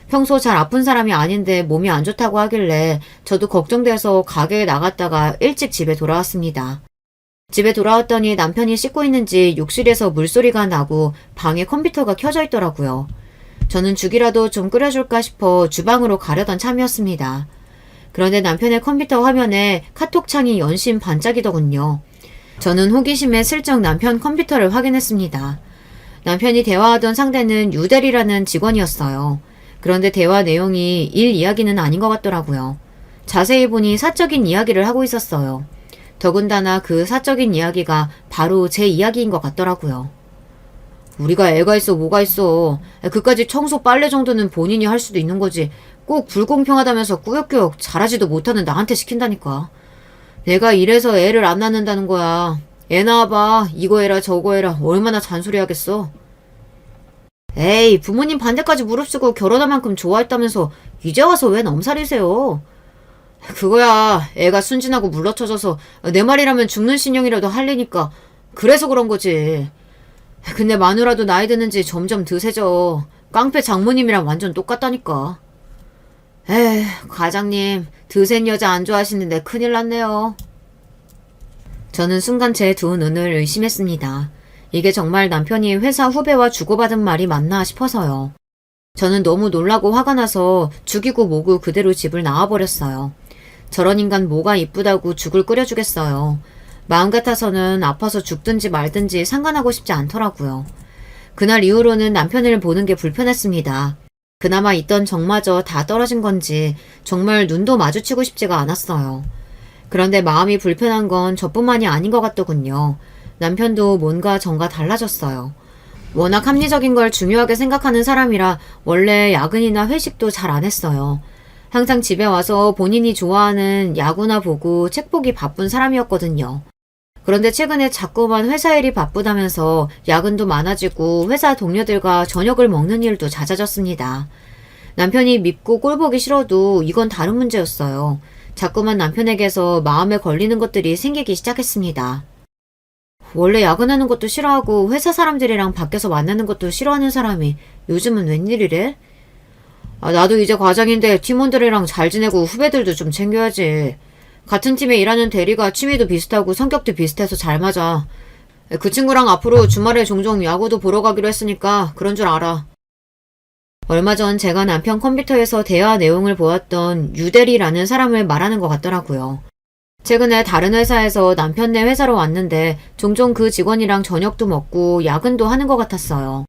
평소 잘 아픈 사람이 아닌데 몸이 안 좋다고 하길래 저도 걱정돼서 가게에 나갔다가 일찍 집에 돌아왔습니다. 집에 돌아왔더니 남편이 씻고 있는지 욕실에서 물소리가 나고 방에 컴퓨터가 켜져 있더라고요. 저는 죽이라도 좀 끓여줄까 싶어 주방으로 가려던 참이었습니다. 그런데 남편의 컴퓨터 화면에 카톡창이 연신 반짝이더군요. 저는 호기심에 슬쩍 남편 컴퓨터를 확인했습니다. 남편이 대화하던 상대는 유대리라는 직원이었어요. 그런데 대화 내용이 일 이야기는 아닌 것 같더라고요. 자세히 보니 사적인 이야기를 하고 있었어요. 더군다나 그 사적인 이야기가 바로 제 이야기인 것 같더라고요. 우리가 애가 있어 뭐가 있어. 그까지 청소 빨래 정도는 본인이 할 수도 있는 거지. 꼭 불공평하다면서 꾸역꾸역 잘하지도 못하는 나한테 시킨다니까. 내가 이래서 애를 안 낳는다는 거야. 애 낳아봐. 이거 해라 저거 해라. 얼마나 잔소리하겠어. 에이, 부모님 반대까지 무릅쓰고 결혼할 만큼 좋아했다면서 이제 와서 왜 넘살이세요? 그거야, 애가 순진하고 물러쳐져서 내 말이라면 죽는 신용이라도 할래니까 그래서 그런 거지. 근데 마누라도 나이 드는지 점점 드세져. 깡패 장모님이랑 완전 똑같다니까. 에휴, 과장님, 드센 여자 안 좋아하시는데 큰일 났네요. 저는 순간 제 두 눈을 의심했습니다. 이게 정말 남편이 회사 후배와 주고받은 말이 맞나 싶어서요. 저는 너무 놀라고 화가 나서 죽이고 모구 그대로 집을 나와버렸어요. 저런 인간 뭐가 이쁘다고 죽을 끓여주겠어요. 마음 같아서는 아파서 죽든지 말든지 상관하고 싶지 않더라고요. 그날 이후로는 남편을 보는 게 불편했습니다. 그나마 있던 정마저 다 떨어진 건지 정말 눈도 마주치고 싶지가 않았어요. 그런데 마음이 불편한 건 저뿐만이 아닌 것 같더군요. 남편도 뭔가 전과 달라졌어요. 워낙 합리적인 걸 중요하게 생각하는 사람이라 원래 야근이나 회식도 잘 안 했어요. 항상 집에 와서 본인이 좋아하는 야구나 보고 책 보기 바쁜 사람이었거든요. 그런데 최근에 자꾸만 회사 일이 바쁘다면서 야근도 많아지고 회사 동료들과 저녁을 먹는 일도 잦아졌습니다. 남편이 밉고 꼴보기 싫어도 이건 다른 문제였어요. 자꾸만 남편에게서 마음에 걸리는 것들이 생기기 시작했습니다. 원래 야근하는 것도 싫어하고 회사 사람들이랑 밖에서 만나는 것도 싫어하는 사람이 요즘은 웬일이래? 나도 이제 과장인데 팀원들이랑 잘 지내고 후배들도 좀 챙겨야지. 같은 팀에 일하는 대리가 취미도 비슷하고 성격도 비슷해서 잘 맞아. 그 친구랑 앞으로 주말에 종종 야구도 보러 가기로 했으니까 그런 줄 알아. 얼마 전 제가 남편 컴퓨터에서 대화 내용을 보았던 유대리라는 사람을 말하는 것 같더라고요. 최근에 다른 회사에서 남편네 회사로 왔는데 종종 그 직원이랑 저녁도 먹고 야근도 하는 것 같았어요.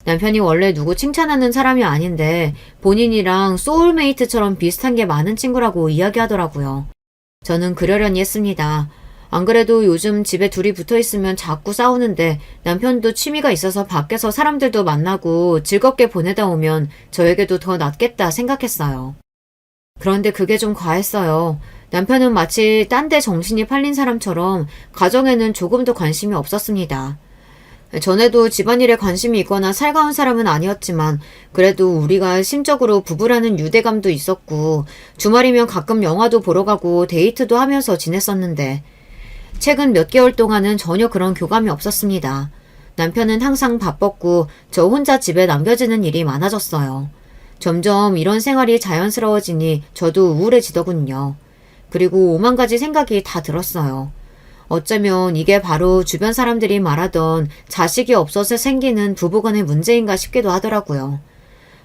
남편이 원래 누구 칭찬하는 사람이 아닌데 본인이랑 소울메이트처럼 비슷한 게 많은 친구라고 이야기하더라고요. 저는 그러려니 했습니다. 안 그래도 요즘 집에 둘이 붙어 있으면 자꾸 싸우는데 남편도 취미가 있어서 밖에서 사람들도 만나고 즐겁게 보내다 오면 저에게도 더 낫겠다 생각했어요. 그런데 그게 좀 과했어요. 남편은 마치 딴 데 정신이 팔린 사람처럼 가정에는 조금도 관심이 없었습니다. 전에도 집안일에 관심이 있거나 살가운 사람은 아니었지만 그래도 우리가 심적으로 부부라는 유대감도 있었고 주말이면 가끔 영화도 보러 가고 데이트도 하면서 지냈었는데 최근 몇 개월 동안은 전혀 그런 교감이 없었습니다. 남편은 항상 바빴고 저 혼자 집에 남겨지는 일이 많아졌어요. 점점 이런 생활이 자연스러워지니 저도 우울해지더군요. 그리고 오만 가지 생각이 다 들었어요. 어쩌면 이게 바로 주변 사람들이 말하던 자식이 없어서 생기는 부부간의 문제인가 싶기도 하더라고요.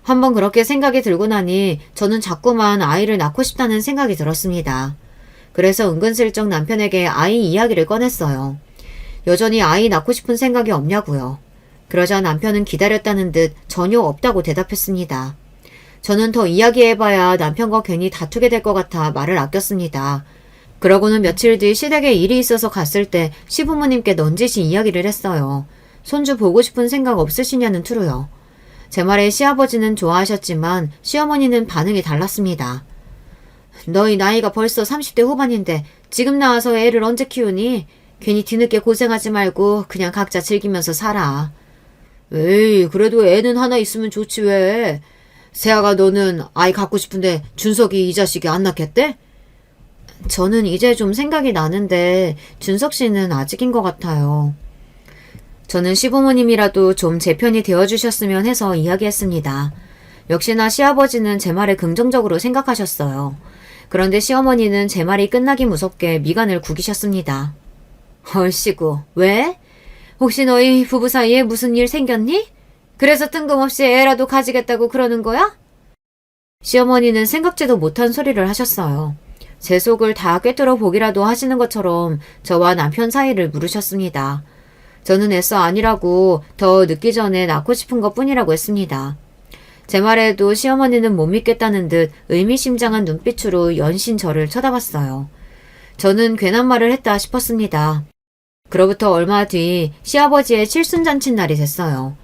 한번 그렇게 생각이 들고 나니 저는 자꾸만 아이를 낳고 싶다는 생각이 들었습니다. 그래서 은근슬쩍 남편에게 아이 이야기를 꺼냈어요. 여전히 아이 낳고 싶은 생각이 없냐고요. 그러자 남편은 기다렸다는 듯 전혀 없다고 대답했습니다. 저는 더 이야기해봐야 남편과 괜히 다투게 될 것 같아 말을 아꼈습니다. 그러고는 며칠 뒤 시댁에 일이 있어서 갔을 때 시부모님께 넌지시 이야기를 했어요. 손주 보고 싶은 생각 없으시냐는 투로요. 제 말에 시아버지는 좋아하셨지만 시어머니는 반응이 달랐습니다. 너희 나이가 벌써 30대 후반인데 지금 나와서 애를 언제 키우니? 괜히 뒤늦게 고생하지 말고 그냥 각자 즐기면서 살아. 에이, 그래도 애는 하나 있으면 좋지 왜. 세아가 너는 아이 갖고 싶은데 준석이 이 자식이 안 낳겠대? 저는 이제 좀 생각이 나는데 준석 씨는 아직인 것 같아요. 저는 시부모님이라도 좀 제 편이 되어주셨으면 해서 이야기했습니다. 역시나 시아버지는 제 말에 긍정적으로 생각하셨어요. 그런데 시어머니는 제 말이 끝나기 무섭게 미간을 구기셨습니다. 얼씨구, 왜? 혹시 너희 부부 사이에 무슨 일 생겼니? 그래서 뜬금없이 애라도 가지겠다고 그러는 거야? 시어머니는 생각지도 못한 소리를 하셨어요. 제 속을 다 꿰뚫어 보기라도 하시는 것처럼 저와 남편 사이를 물으셨습니다. 저는 애써 아니라고 더 늦기 전에 낳고 싶은 것 뿐이라고 했습니다. 제 말에도 시어머니는 못 믿겠다는 듯 의미심장한 눈빛으로 연신 저를 쳐다봤어요. 저는 괜한 말을 했다 싶었습니다. 그로부터 얼마 뒤 시아버지의 칠순잔칫날이 됐어요.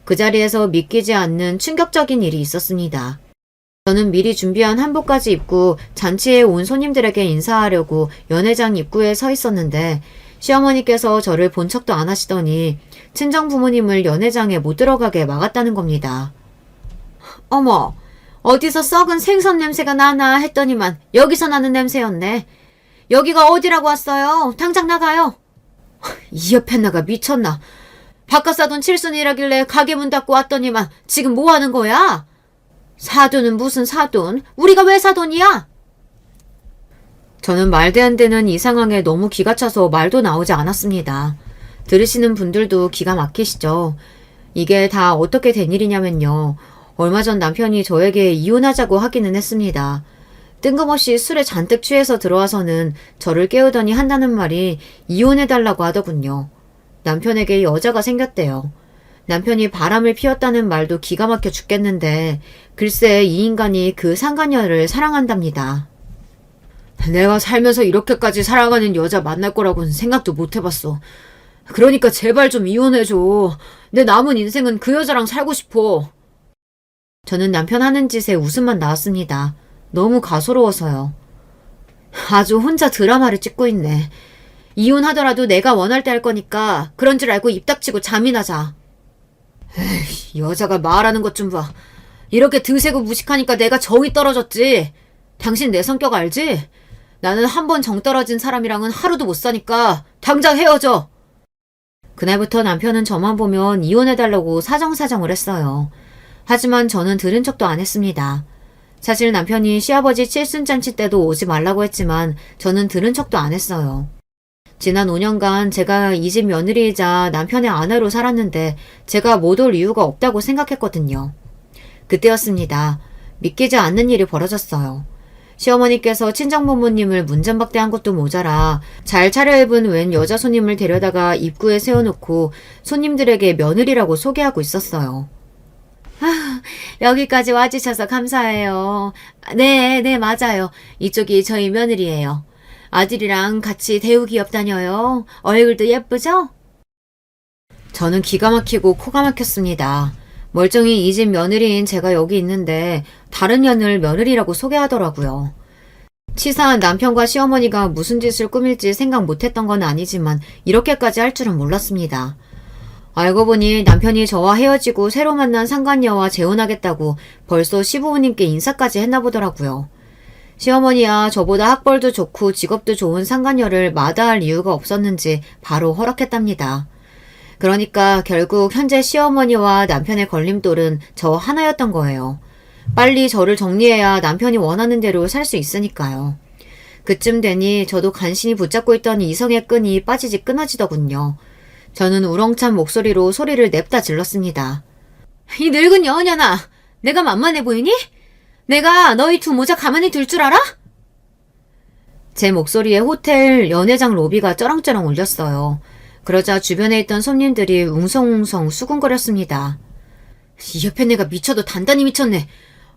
그 자리에서 믿기지 않는 충격적인 일이 있었습니다. 저는 미리 준비한 한복까지 입고 잔치에 온 손님들에게 인사하려고 연회장 입구에 서 있었는데 시어머니께서 저를 본 척도 안 하시더니 친정 부모님을 연회장에 못 들어가게 막았다는 겁니다. 어머, 어디서 썩은 생선 냄새가 나나 했더니만 여기서 나는 냄새였네. 여기가 어디라고 왔어요? 당장 나가요. 이 옆에 나가 미쳤나. 바깥 사돈 칠순이라길래 가게 문 닫고 왔더니만 지금 뭐 하는 거야? 사돈은 무슨 사돈? 우리가 왜 사돈이야? 저는 말도 안 되는 이 상황에 너무 기가 차서 말도 나오지 않았습니다. 들으시는 분들도 기가 막히시죠? 이게 다 어떻게 된 일이냐면요. 얼마 전 남편이 저에게 이혼하자고 하기는 했습니다. 뜬금없이 술에 잔뜩 취해서 들어와서는 저를 깨우더니 한다는 말이 이혼해달라고 하더군요. 남편에게 여자가 생겼대요. 남편이 바람을 피웠다는 말도 기가 막혀 죽겠는데 글쎄 이 인간이 그 상간녀를 사랑한답니다. 내가 살면서 이렇게까지 사랑하는 여자 만날 거라고는 생각도 못 해봤어. 그러니까 제발 좀 이혼해줘. 내 남은 인생은 그 여자랑 살고 싶어. 저는 남편 하는 짓에 웃음만 나왔습니다. 너무 가소로워서요. 아주 혼자 드라마를 찍고 있네. 이혼하더라도 내가 원할 때 할 거니까 그런 줄 알고 입 닥치고 잠이나 자. 에이, 여자가 말하는 것 좀 봐. 이렇게 드세고 무식하니까 내가 정이 떨어졌지. 당신 내 성격 알지? 나는 한 번 정 떨어진 사람이랑은 하루도 못 사니까 당장 헤어져. 그날부터 남편은 저만 보면 이혼해달라고 사정사정을 했어요. 하지만 저는 들은 척도 안 했습니다. 사실 남편이 시아버지 칠순잔치 때도 오지 말라고 했지만 저는 들은 척도 안 했어요. 지난 5년간 제가 이 집 며느리이자 남편의 아내로 살았는데 제가 못 올 이유가 없다고 생각했거든요. 그때였습니다. 믿기지 않는 일이 벌어졌어요. 시어머니께서 친정부모님을 문전박대한 것도 모자라 잘 차려입은 웬 여자 손님을 데려다가 입구에 세워놓고 손님들에게 며느리라고 소개하고 있었어요. 아, 여기까지 와주셔서 감사해요. 네, 맞아요. 이쪽이 저희 며느리예요. 아들이랑 같이 대우기업 다녀요. 얼굴도 예쁘죠? 저는 기가 막히고 코가 막혔습니다. 멀쩡히 이 집 며느리인 제가 여기 있는데 다른 년을 며느리라고 소개하더라고요. 치사한 남편과 시어머니가 무슨 짓을 꾸밀지 생각 못했던 건 아니지만 이렇게까지 할 줄은 몰랐습니다. 알고 보니 남편이 저와 헤어지고 새로 만난 상간녀와 재혼하겠다고 벌써 시부모님께 인사까지 했나 보더라고요. 시어머니야 저보다 학벌도 좋고 직업도 좋은 상간녀를 마다할 이유가 없었는지 바로 허락했답니다. 그러니까 결국 현재 시어머니와 남편의 걸림돌은 저 하나였던 거예요. 빨리 저를 정리해야 남편이 원하는 대로 살 수 있으니까요. 그쯤 되니 저도 간신히 붙잡고 있던 이성의 끈이 빠지지 끊어지더군요. 저는 우렁찬 목소리로 소리를 냅다 질렀습니다. 이 늙은 여은년아, 내가 만만해 보이니? 내가 너희 두 모자 가만히 둘 줄 알아? 제 목소리에 호텔 연회장 로비가 쩌렁쩌렁 울렸어요. 그러자 주변에 있던 손님들이 웅성웅성 수군거렸습니다. 이 옆에 내가 미쳐도 단단히 미쳤네.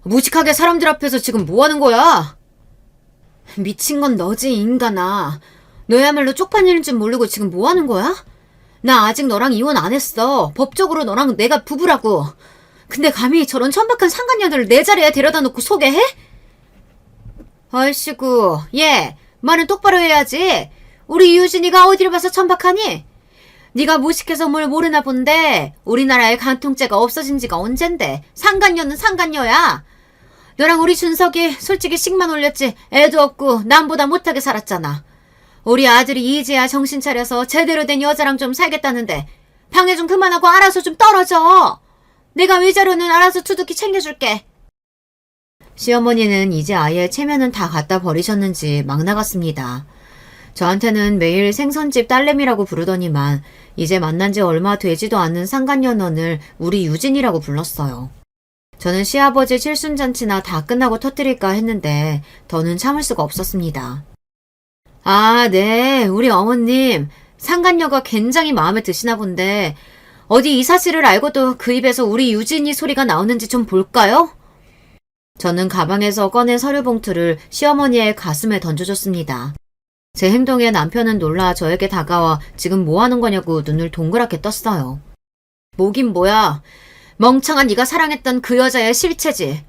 무식하게 사람들 앞에서 지금 뭐 하는 거야? 미친 건 너지, 인간아. 너야말로 쪽팔리는 줄 모르고 지금 뭐 하는 거야? 나 아직 너랑 이혼 안 했어. 법적으로 너랑 내가 부부라고. 근데 감히 저런 천박한 상간녀들을 내 자리에 데려다 놓고 소개해? 얼씨구, 얘, 말은 똑바로 해야지. 우리 유진이가 어디를 봐서 천박하니? 네가 무식해서 뭘 모르나 본데 우리나라에 간통죄가 없어진 지가 언젠데 상간녀는 상간녀야. 너랑 우리 준석이 솔직히 식만 올렸지 애도 없고 남보다 못하게 살았잖아. 우리 아들이 이제야 정신 차려서 제대로 된 여자랑 좀 살겠다는데 방해 좀 그만하고 알아서 좀 떨어져. 내가 위자료는 알아서 두둑히 챙겨줄게. 시어머니는 이제 아예 체면은 다 갖다 버리셨는지 막 나갔습니다. 저한테는 매일 생선집 딸내미라고 부르더니만 이제 만난 지 얼마 되지도 않은 상간녀넌을 우리 유진이라고 불렀어요. 저는 시아버지 칠순잔치나 다 끝나고 터뜨릴까 했는데 더는 참을 수가 없었습니다. 아, 네. 우리 어머님. 상간녀가 굉장히 마음에 드시나 본데 어디 이 사실을 알고도 그 입에서 우리 유진이 소리가 나오는지 좀 볼까요? 저는 가방에서 꺼낸 서류 봉투를 시어머니의 가슴에 던져줬습니다. 제 행동에 남편은 놀라 저에게 다가와 지금 뭐 하는 거냐고 눈을 동그랗게 떴어요. 뭐긴 뭐야. 멍청한 네가 사랑했던 그 여자의 실체지.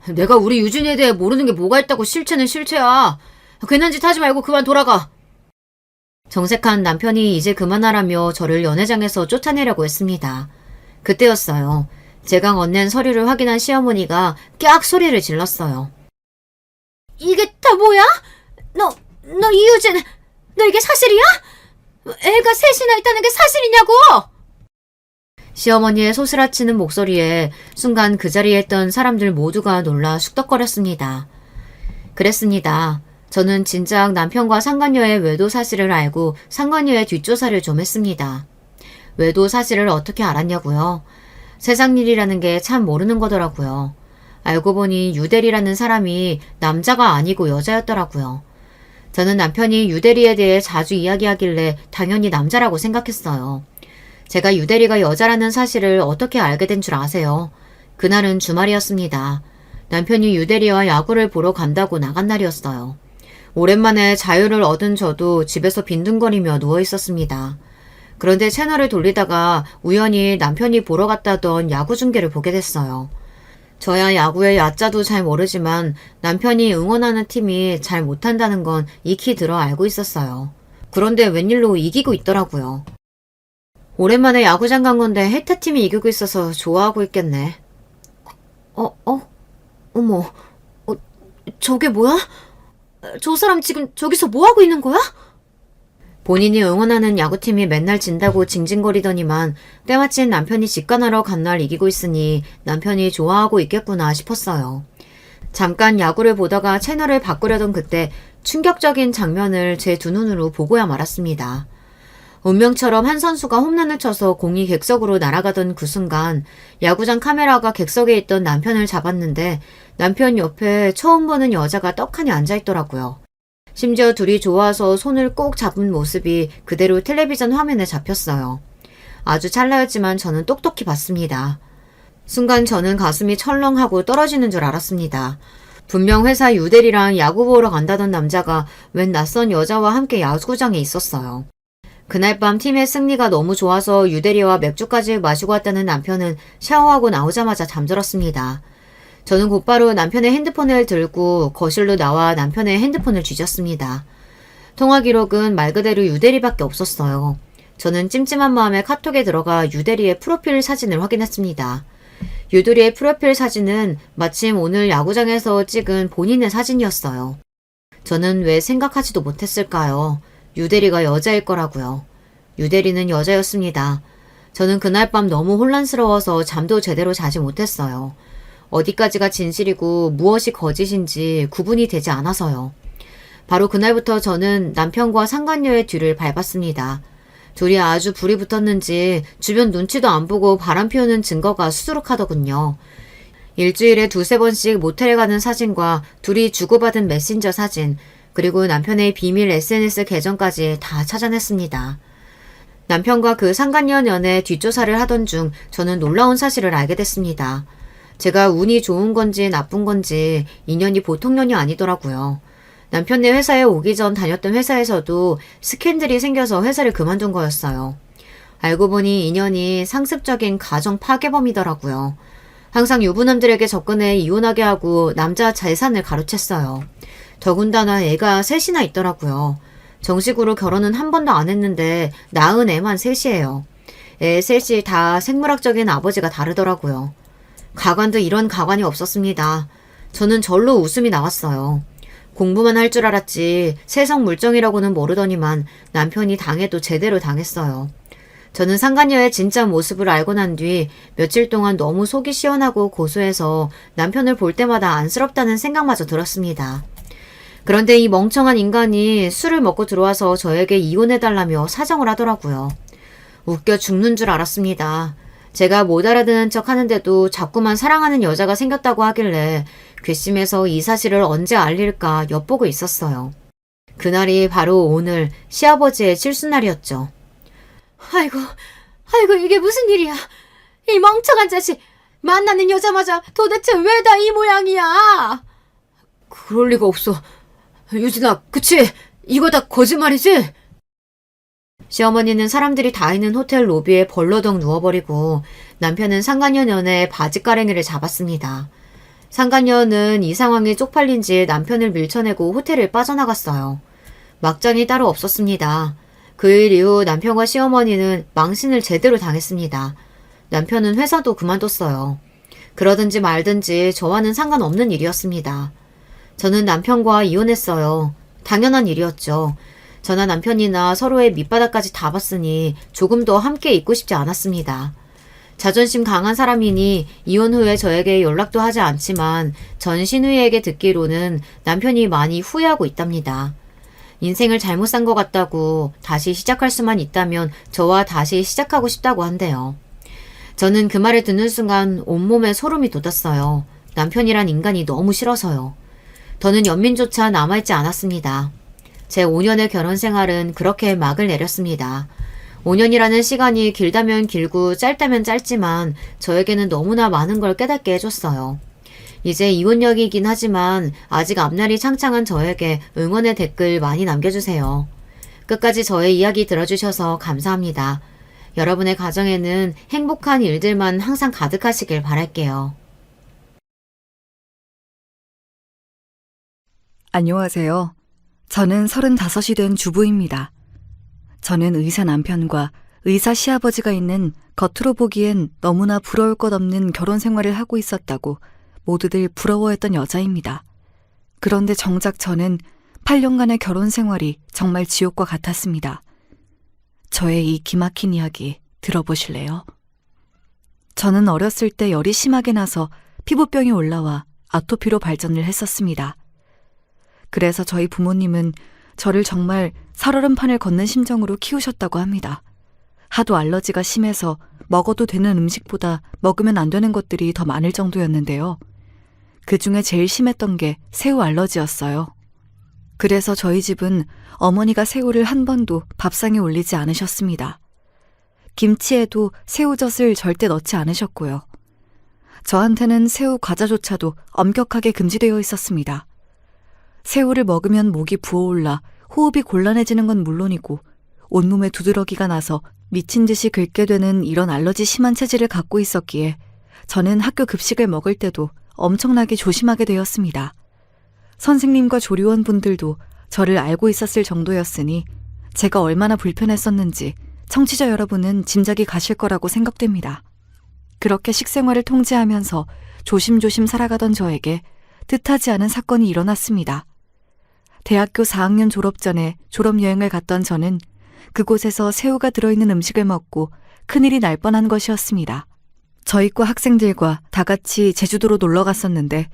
내가 우리 유진이에 대해 모르는 게 뭐가 있다고 실체는 실체야. 괜한 짓 하지 말고 그만 돌아가. 정색한 남편이 이제 그만하라며 저를 연회장에서 쫓아내려고 했습니다. 그때였어요. 제가 건넨 서류를 확인한 시어머니가 깍 소리를 질렀어요. 이게 다 뭐야? 너 이유진, 너 이게 사실이야? 애가 셋이나 있다는 게 사실이냐고! 시어머니의 소스라치는 목소리에 순간 그 자리에 있던 사람들 모두가 놀라 쑥덕거렸습니다. 그랬습니다. 저는 진작 남편과 상간녀의 외도 사실을 알고 상간녀의 뒷조사를 좀 했습니다. 외도 사실을 어떻게 알았냐고요? 세상 일이라는 게 참 모르는 거더라고요. 알고 보니 유대리라는 사람이 남자가 아니고 여자였더라고요. 저는 남편이 유대리에 대해 자주 이야기하길래 당연히 남자라고 생각했어요. 제가 유대리가 여자라는 사실을 어떻게 알게 된 줄 아세요? 그날은 주말이었습니다. 남편이 유대리와 야구를 보러 간다고 나간 날이었어요. 오랜만에 자유를 얻은 저도 집에서 빈둥거리며 누워 있었습니다. 그런데 채널을 돌리다가 우연히 남편이 보러 갔다던 야구 중계를 보게 됐어요. 저야 야구의 야자도 잘 모르지만 남편이 응원하는 팀이 잘 못한다는 건 익히 들어 알고 있었어요. 그런데 웬일로 이기고 있더라고요. 오랜만에 야구장 간 건데 해타팀이 이기고 있어서 좋아하고 있겠네. 어머, 저게 뭐야? 저 사람 지금 저기서 뭐하고 있는 거야? 본인이 응원하는 야구팀이 맨날 진다고 징징거리더니만 때마침 남편이 직관하러 간 날 이기고 있으니 남편이 좋아하고 있겠구나 싶었어요. 잠깐 야구를 보다가 채널을 바꾸려던 그때 충격적인 장면을 제 두 눈으로 보고야 말았습니다. 운명처럼 한 선수가 홈런을 쳐서 공이 객석으로 날아가던 그 순간 야구장 카메라가 객석에 있던 남편을 잡았는데 남편 옆에 처음 보는 여자가 떡하니 앉아있더라고요. 심지어 둘이 좋아서 손을 꼭 잡은 모습이 그대로 텔레비전 화면에 잡혔어요. 아주 찰나였지만 저는 똑똑히 봤습니다. 순간 저는 가슴이 철렁하고 떨어지는 줄 알았습니다. 분명 회사 유대리랑 야구 보러 간다던 남자가 웬 낯선 여자와 함께 야구장에 있었어요. 그날 밤 팀의 승리가 너무 좋아서 유대리와 맥주까지 마시고 왔다는 남편은 샤워하고 나오자마자 잠들었습니다. 저는 곧바로 남편의 핸드폰을 들고 거실로 나와 남편의 핸드폰을 뒤졌습니다. 통화 기록은 말 그대로 유대리밖에 없었어요. 저는 찜찜한 마음에 카톡에 들어가 유대리의 프로필 사진을 확인했습니다. 유대리의 프로필 사진은 마침 오늘 야구장에서 찍은 본인의 사진이었어요. 저는 왜 생각하지도 못했을까요? 유대리가 여자일 거라고요. 유대리는 여자였습니다. 저는 그날 밤 너무 혼란스러워서 잠도 제대로 자지 못했어요. 어디까지가 진실이고 무엇이 거짓인지 구분이 되지 않아서요. 바로 그날부터 저는 남편과 상간녀의 뒤를 밟았습니다. 둘이 아주 불이 붙었는지 주변 눈치도 안 보고 바람 피우는 증거가 수두룩하더군요. 일주일에 두세 번씩 모텔에 가는 사진과 둘이 주고받은 메신저 사진, 그리고 남편의 비밀 SNS 계정까지 다 찾아냈습니다. 남편과 그 상간녀 연애 뒷조사를 하던 중 저는 놀라운 사실을 알게 됐습니다. 제가 운이 좋은 건지 나쁜 건지 인연이 보통 년이 아니더라고요. 남편네 회사에 오기 전 다녔던 회사에서도 스캔들이 생겨서 회사를 그만둔 거였어요. 알고 보니 인연이 상습적인 가정 파괴범이더라고요. 항상 유부남들에게 접근해 이혼하게 하고 남자 재산을 가로챘어요. 더군다나 애가 셋이나 있더라고요. 정식으로 결혼은 한 번도 안 했는데 낳은 애만 셋이에요. 애 셋이 다 생물학적인 아버지가 다르더라고요. 가관도 이런 가관이 없었습니다. 저는 절로 웃음이 나왔어요. 공부만 할 줄 알았지 세상 물정이라고는 모르더니만 남편이 당해도 제대로 당했어요. 저는 상간녀의 진짜 모습을 알고 난 뒤 며칠 동안 너무 속이 시원하고 고소해서 남편을 볼 때마다 안쓰럽다는 생각마저 들었습니다. 그런데 이 멍청한 인간이 술을 먹고 들어와서 저에게 이혼해달라며 사정을 하더라고요. 웃겨 죽는 줄 알았습니다. 제가 못 알아듣는 척 하는데도 자꾸만 사랑하는 여자가 생겼다고 하길래 괘씸해서 이 사실을 언제 알릴까 엿보고 있었어요. 그날이 바로 오늘 시아버지의 칠순날이었죠. 아이고, 이게 무슨 일이야. 이 멍청한 자식, 만나는 여자마자 도대체 왜 다 이 모양이야? 그럴 리가 없어. 유진아, 그치? 이거 다 거짓말이지? 시어머니는 사람들이 다 있는 호텔 로비에 벌러덩 누워버리고 남편은 상간녀 년에 바지가랭이를 잡았습니다. 상간녀는 이 상황에 쪽팔린지 남편을 밀쳐내고 호텔을 빠져나갔어요. 막장이 따로 없었습니다. 그 일 이후 남편과 시어머니는 망신을 제대로 당했습니다. 남편은 회사도 그만뒀어요. 그러든지 말든지 저와는 상관없는 일이었습니다. 저는 남편과 이혼했어요. 당연한 일이었죠. 저나 남편이나 서로의 밑바닥까지 다 봤으니 조금 더 함께 있고 싶지 않았습니다. 자존심 강한 사람이니 이혼 후에 저에게 연락도 하지 않지만 전 신우이에게 듣기로는 남편이 많이 후회하고 있답니다. 인생을 잘못 산 것 같다고 다시 시작할 수만 있다면 저와 다시 시작하고 싶다고 한대요. 저는 그 말을 듣는 순간 온몸에 소름이 돋았어요. 남편이란 인간이 너무 싫어서요. 더는 연민조차 남아있지 않았습니다. 제 5년의 결혼 생활은 그렇게 막을 내렸습니다. 5년이라는 시간이 길다면 길고 짧다면 짧지만 저에게는 너무나 많은 걸 깨닫게 해줬어요. 이제 이혼역이긴 하지만 아직 앞날이 창창한 저에게 응원의 댓글 많이 남겨주세요. 끝까지 저의 이야기 들어주셔서 감사합니다. 여러분의 가정에는 행복한 일들만 항상 가득하시길 바랄게요. 안녕하세요. 저는 35이 된 주부입니다. 저는 의사 남편과 의사 시아버지가 있는 겉으로 보기엔 너무나 부러울 것 없는 결혼 생활을 하고 있었다고 모두들 부러워했던 여자입니다. 그런데 정작 저는 8년간의 결혼 생활이 정말 지옥과 같았습니다. 저의 이 기막힌 이야기 들어보실래요? 저는 어렸을 때 열이 심하게 나서 피부병이 올라와 아토피로 발전을 했었습니다. 그래서 저희 부모님은 저를 정말 살얼음판을 걷는 심정으로 키우셨다고 합니다. 하도 알러지가 심해서 먹어도 되는 음식보다 먹으면 안 되는 것들이 더 많을 정도였는데요. 그 중에 제일 심했던 게 새우 알러지였어요. 그래서 저희 집은 어머니가 새우를 한 번도 밥상에 올리지 않으셨습니다. 김치에도 새우젓을 절대 넣지 않으셨고요. 저한테는 새우 과자조차도 엄격하게 금지되어 있었습니다. 새우를 먹으면 목이 부어올라 호흡이 곤란해지는 건 물론이고 온몸에 두드러기가 나서 미친 듯이 긁게 되는 이런 알러지 심한 체질을 갖고 있었기에 저는 학교 급식을 먹을 때도 엄청나게 조심하게 되었습니다. 선생님과 조리원분들도 저를 알고 있었을 정도였으니 제가 얼마나 불편했었는지 청취자 여러분은 짐작이 가실 거라고 생각됩니다. 그렇게 식생활을 통제하면서 조심조심 살아가던 저에게 뜻하지 않은 사건이 일어났습니다. 대학교 4학년 졸업 전에 졸업여행을 갔던 저는 그곳에서 새우가 들어있는 음식을 먹고 큰일이 날 뻔한 것이었습니다. 저희과 학생들과 다 같이 제주도로 놀러 갔었는데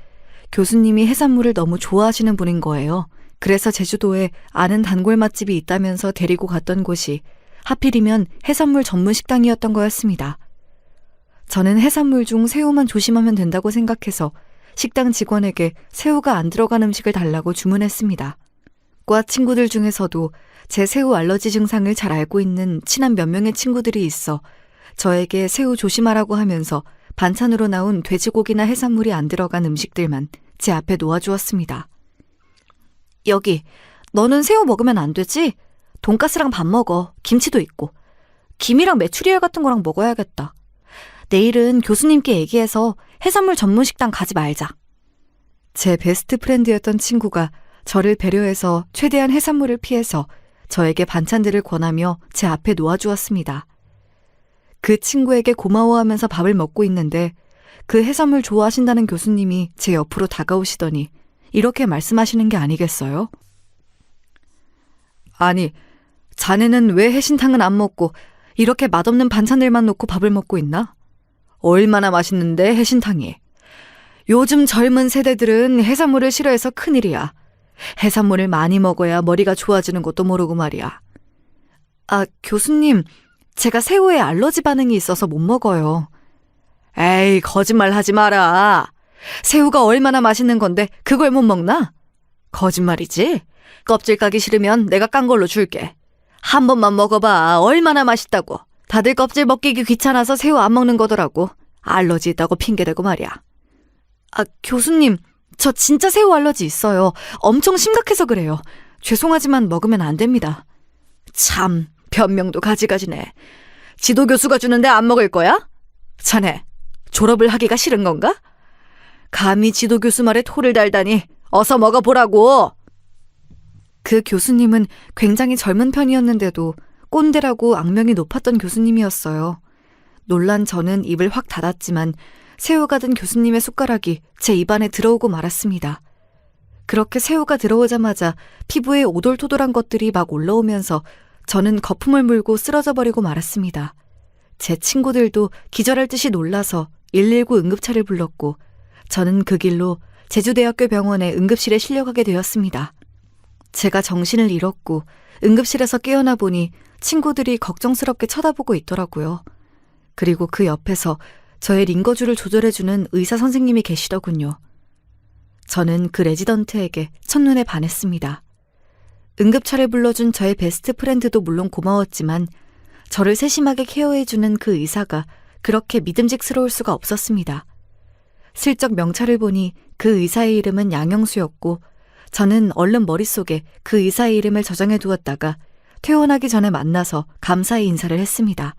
교수님이 해산물을 너무 좋아하시는 분인 거예요. 그래서 제주도에 아는 단골 맛집이 있다면서 데리고 갔던 곳이 하필이면 해산물 전문 식당이었던 거였습니다. 저는 해산물 중 새우만 조심하면 된다고 생각해서 식당 직원에게 새우가 안 들어간 음식을 달라고 주문했습니다. 과 친구들 중에서도 제 새우 알러지 증상을 잘 알고 있는 친한 몇 명의 친구들이 있어 저에게 새우 조심하라고 하면서 반찬으로 나온 돼지고기나 해산물이 안 들어간 음식들만 제 앞에 놓아주었습니다. 여기, 너는 새우 먹으면 안 되지? 돈가스랑 밥 먹어. 김치도 있고. 김이랑 메추리알 같은 거랑 먹어야겠다. 내일은 교수님께 얘기해서 해산물 전문 식당 가지 말자. 제 베스트 프렌드였던 친구가 저를 배려해서 최대한 해산물을 피해서 저에게 반찬들을 권하며 제 앞에 놓아주었습니다. 그 친구에게 고마워하면서 밥을 먹고 있는데 그 해산물 좋아하신다는 교수님이 제 옆으로 다가오시더니 이렇게 말씀하시는 게 아니겠어요? 아니, 자네는 왜 해신탕은 안 먹고 이렇게 맛없는 반찬들만 놓고 밥을 먹고 있나? 얼마나 맛있는데 해신탕이. 요즘 젊은 세대들은 해산물을 싫어해서 큰일이야. 해산물을 많이 먹어야 머리가 좋아지는 것도 모르고 말이야. 아, 교수님, 제가 새우에 알러지 반응이 있어서 못 먹어요. 에이, 거짓말 하지 마라. 새우가 얼마나 맛있는 건데 그걸 못 먹나? 거짓말이지? 껍질 까기 싫으면 내가 깐 걸로 줄게. 한 번만 먹어봐. 얼마나 맛있다고. 다들 껍질 먹기기 귀찮아서 새우 안 먹는 거더라고. 알러지 있다고 핑계대고 말이야. 아, 교수님, 저 진짜 새우 알러지 있어요. 엄청 심각해서 그래요. 죄송하지만 먹으면 안 됩니다. 참, 변명도 가지가지네. 지도 교수가 주는데 안 먹을 거야? 자네, 졸업을 하기가 싫은 건가? 감히 지도 교수 말에 토를 달다니 어서 먹어보라고. 그 교수님은 굉장히 젊은 편이었는데도 꼰대라고 악명이 높았던 교수님이었어요. 놀란 저는 입을 확 닫았지만 새우가 든 교수님의 숟가락이 제 입안에 들어오고 말았습니다. 그렇게 새우가 들어오자마자 피부에 오돌토돌한 것들이 막 올라오면서 저는 거품을 물고 쓰러져 버리고 말았습니다. 제 친구들도 기절할 듯이 놀라서 119 응급차를 불렀고 저는 그 길로 제주대학교 병원의 응급실에 실려가게 되었습니다. 제가 정신을 잃었고 응급실에서 깨어나 보니 친구들이 걱정스럽게 쳐다보고 있더라고요. 그리고 그 옆에서 저의 링거줄을 조절해주는 의사 선생님이 계시더군요. 저는 그 레지던트에게 첫눈에 반했습니다. 응급차를 불러준 저의 베스트 프렌드도 물론 고마웠지만 저를 세심하게 케어해주는 그 의사가 그렇게 믿음직스러울 수가 없었습니다. 슬쩍 명찰을 보니 그 의사의 이름은 양영수였고 저는 얼른 머릿속에 그 의사의 이름을 저장해 두었다가 퇴원하기 전에 만나서 감사의 인사를 했습니다.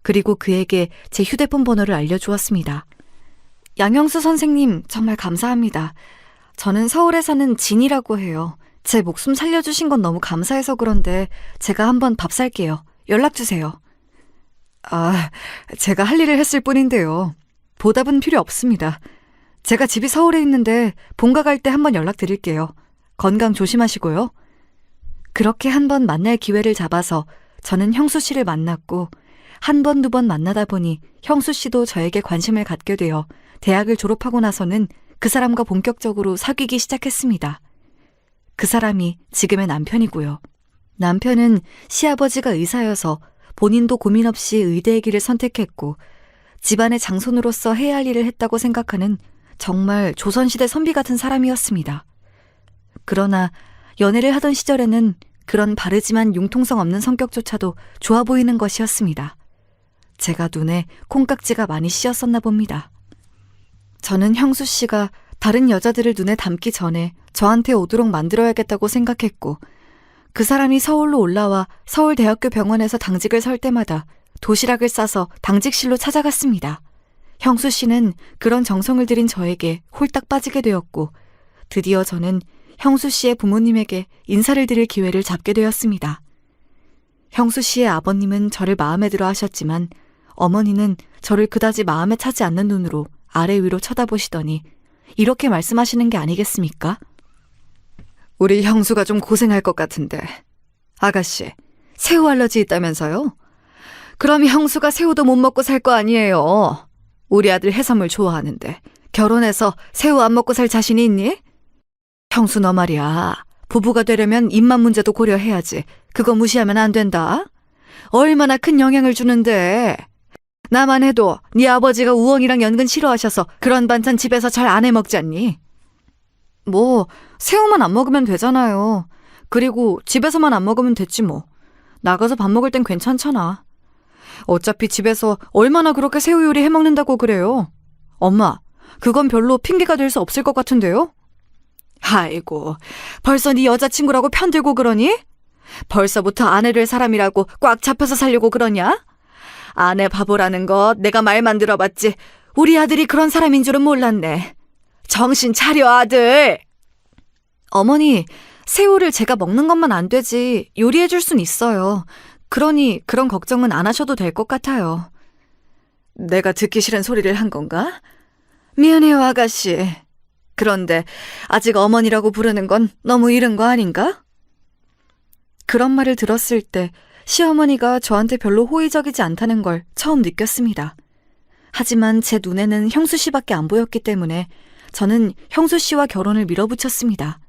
그리고 그에게 제 휴대폰 번호를 알려주었습니다. 양영수 선생님, 정말 감사합니다. 저는 서울에 사는 진이라고 해요. 제 목숨 살려주신 건 너무 감사해서 그런데 제가 한번 밥 살게요. 연락주세요. 아, 제가 할 일을 했을 뿐인데요. 보답은 필요 없습니다. 제가 집이 서울에 있는데 본가 갈 때 한번 연락드릴게요. 건강 조심하시고요. 그렇게 한번 만날 기회를 잡아서 저는 형수 씨를 만났고 한 번, 두 번 만나다 보니 형수 씨도 저에게 관심을 갖게 되어 대학을 졸업하고 나서는 그 사람과 본격적으로 사귀기 시작했습니다. 그 사람이 지금의 남편이고요. 남편은 시아버지가 의사여서 본인도 고민 없이 의대의 길을 선택했고 집안의 장손으로서 해야 할 일을 했다고 생각하는 정말 조선시대 선비 같은 사람이었습니다. 그러나 연애를 하던 시절에는 그런 바르지만 융통성 없는 성격조차도 좋아 보이는 것이었습니다. 제가 눈에 콩깍지가 많이 씌었었나 봅니다. 저는 형수 씨가 다른 여자들을 눈에 담기 전에 저한테 오도록 만들어야겠다고 생각했고 그 사람이 서울로 올라와 서울대학교 병원에서 당직을 설 때마다 도시락을 싸서 당직실로 찾아갔습니다. 형수 씨는 그런 정성을 들인 저에게 홀딱 빠지게 되었고 드디어 저는 형수 씨의 부모님에게 인사를 드릴 기회를 잡게 되었습니다. 형수 씨의 아버님은 저를 마음에 들어 하셨지만 어머니는 저를 그다지 마음에 차지 않는 눈으로 아래 위로 쳐다보시더니 이렇게 말씀하시는 게 아니겠습니까? 우리 형수가 좀 고생할 것 같은데. 아가씨, 새우 알러지 있다면서요? 그럼 형수가 새우도 못 먹고 살 거 아니에요. 우리 아들 해산물 좋아하는데 결혼해서 새우 안 먹고 살 자신이 있니? 형수 너 말이야. 부부가 되려면 입맛 문제도 고려해야지. 그거 무시하면 안 된다. 얼마나 큰 영향을 주는데. 나만 해도 네 아버지가 우엉이랑 연근 싫어하셔서 그런 반찬 집에서 잘 안 해 먹지 않니? 뭐 새우만 안 먹으면 되잖아요. 그리고 집에서만 안 먹으면 됐지 뭐. 나가서 밥 먹을 땐 괜찮잖아. 어차피 집에서 얼마나 그렇게 새우 요리 해먹는다고 그래요. 엄마, 그건 별로 핑계가 될 수 없을 것 같은데요? 아이고, 벌써 네 여자친구라고 편들고 그러니? 벌써부터 아내 될 사람이라고 꽉 잡혀서 살려고 그러냐? 아내 바보라는 것 내가 말만 들어봤지 우리 아들이 그런 사람인 줄은 몰랐네. 정신 차려 아들. 어머니, 새우를 제가 먹는 것만 안 되지 요리해 줄 순 있어요. 그러니 그런 걱정은 안 하셔도 될 것 같아요. 내가 듣기 싫은 소리를 한 건가? 미안해요, 아가씨. 그런데 아직 어머니라고 부르는 건 너무 이른 거 아닌가? 그런 말을 들었을 때 시어머니가 저한테 별로 호의적이지 않다는 걸 처음 느꼈습니다. 하지만 제 눈에는 형수 씨밖에 안 보였기 때문에 저는 형수 씨와 결혼을 밀어붙였습니다.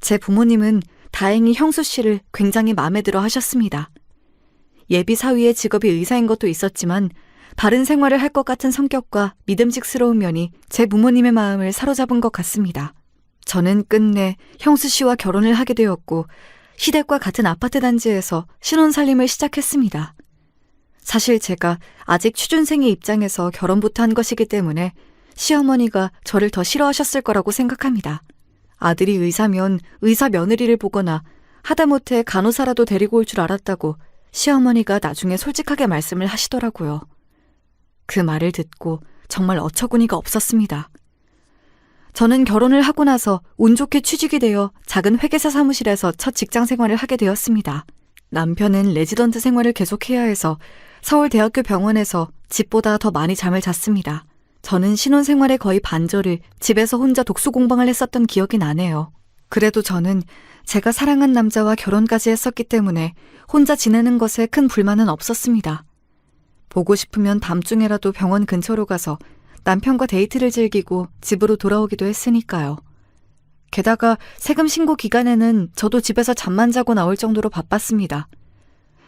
제 부모님은 다행히 형수 씨를 굉장히 마음에 들어 하셨습니다. 예비 사위의 직업이 의사인 것도 있었지만 바른 생활을 할 것 같은 성격과 믿음직스러운 면이 제 부모님의 마음을 사로잡은 것 같습니다. 저는 끝내 형수 씨와 결혼을 하게 되었고 시댁과 같은 아파트 단지에서 신혼살림을 시작했습니다. 사실 제가 아직 취준생의 입장에서 결혼부터 한 것이기 때문에 시어머니가 저를 더 싫어하셨을 거라고 생각합니다. 아들이 의사면 의사 며느리를 보거나 하다못해 간호사라도 데리고 올 줄 알았다고 시어머니가 나중에 솔직하게 말씀을 하시더라고요. 그 말을 듣고 정말 어처구니가 없었습니다. 저는 결혼을 하고 나서 운 좋게 취직이 되어 작은 회계사 사무실에서 첫 직장 생활을 하게 되었습니다. 남편은 레지던트 생활을 계속해야 해서 서울대학교 병원에서 집보다 더 많이 잠을 잤습니다. 저는 신혼생활의 거의 반절을 집에서 혼자 독서 공방을 했었던 기억이 나네요. 그래도 저는 제가 사랑한 남자와 결혼까지 했었기 때문에 혼자 지내는 것에 큰 불만은 없었습니다. 보고 싶으면 밤중에라도 병원 근처로 가서 남편과 데이트를 즐기고 집으로 돌아오기도 했으니까요. 게다가 세금 신고 기간에는 저도 집에서 잠만 자고 나올 정도로 바빴습니다.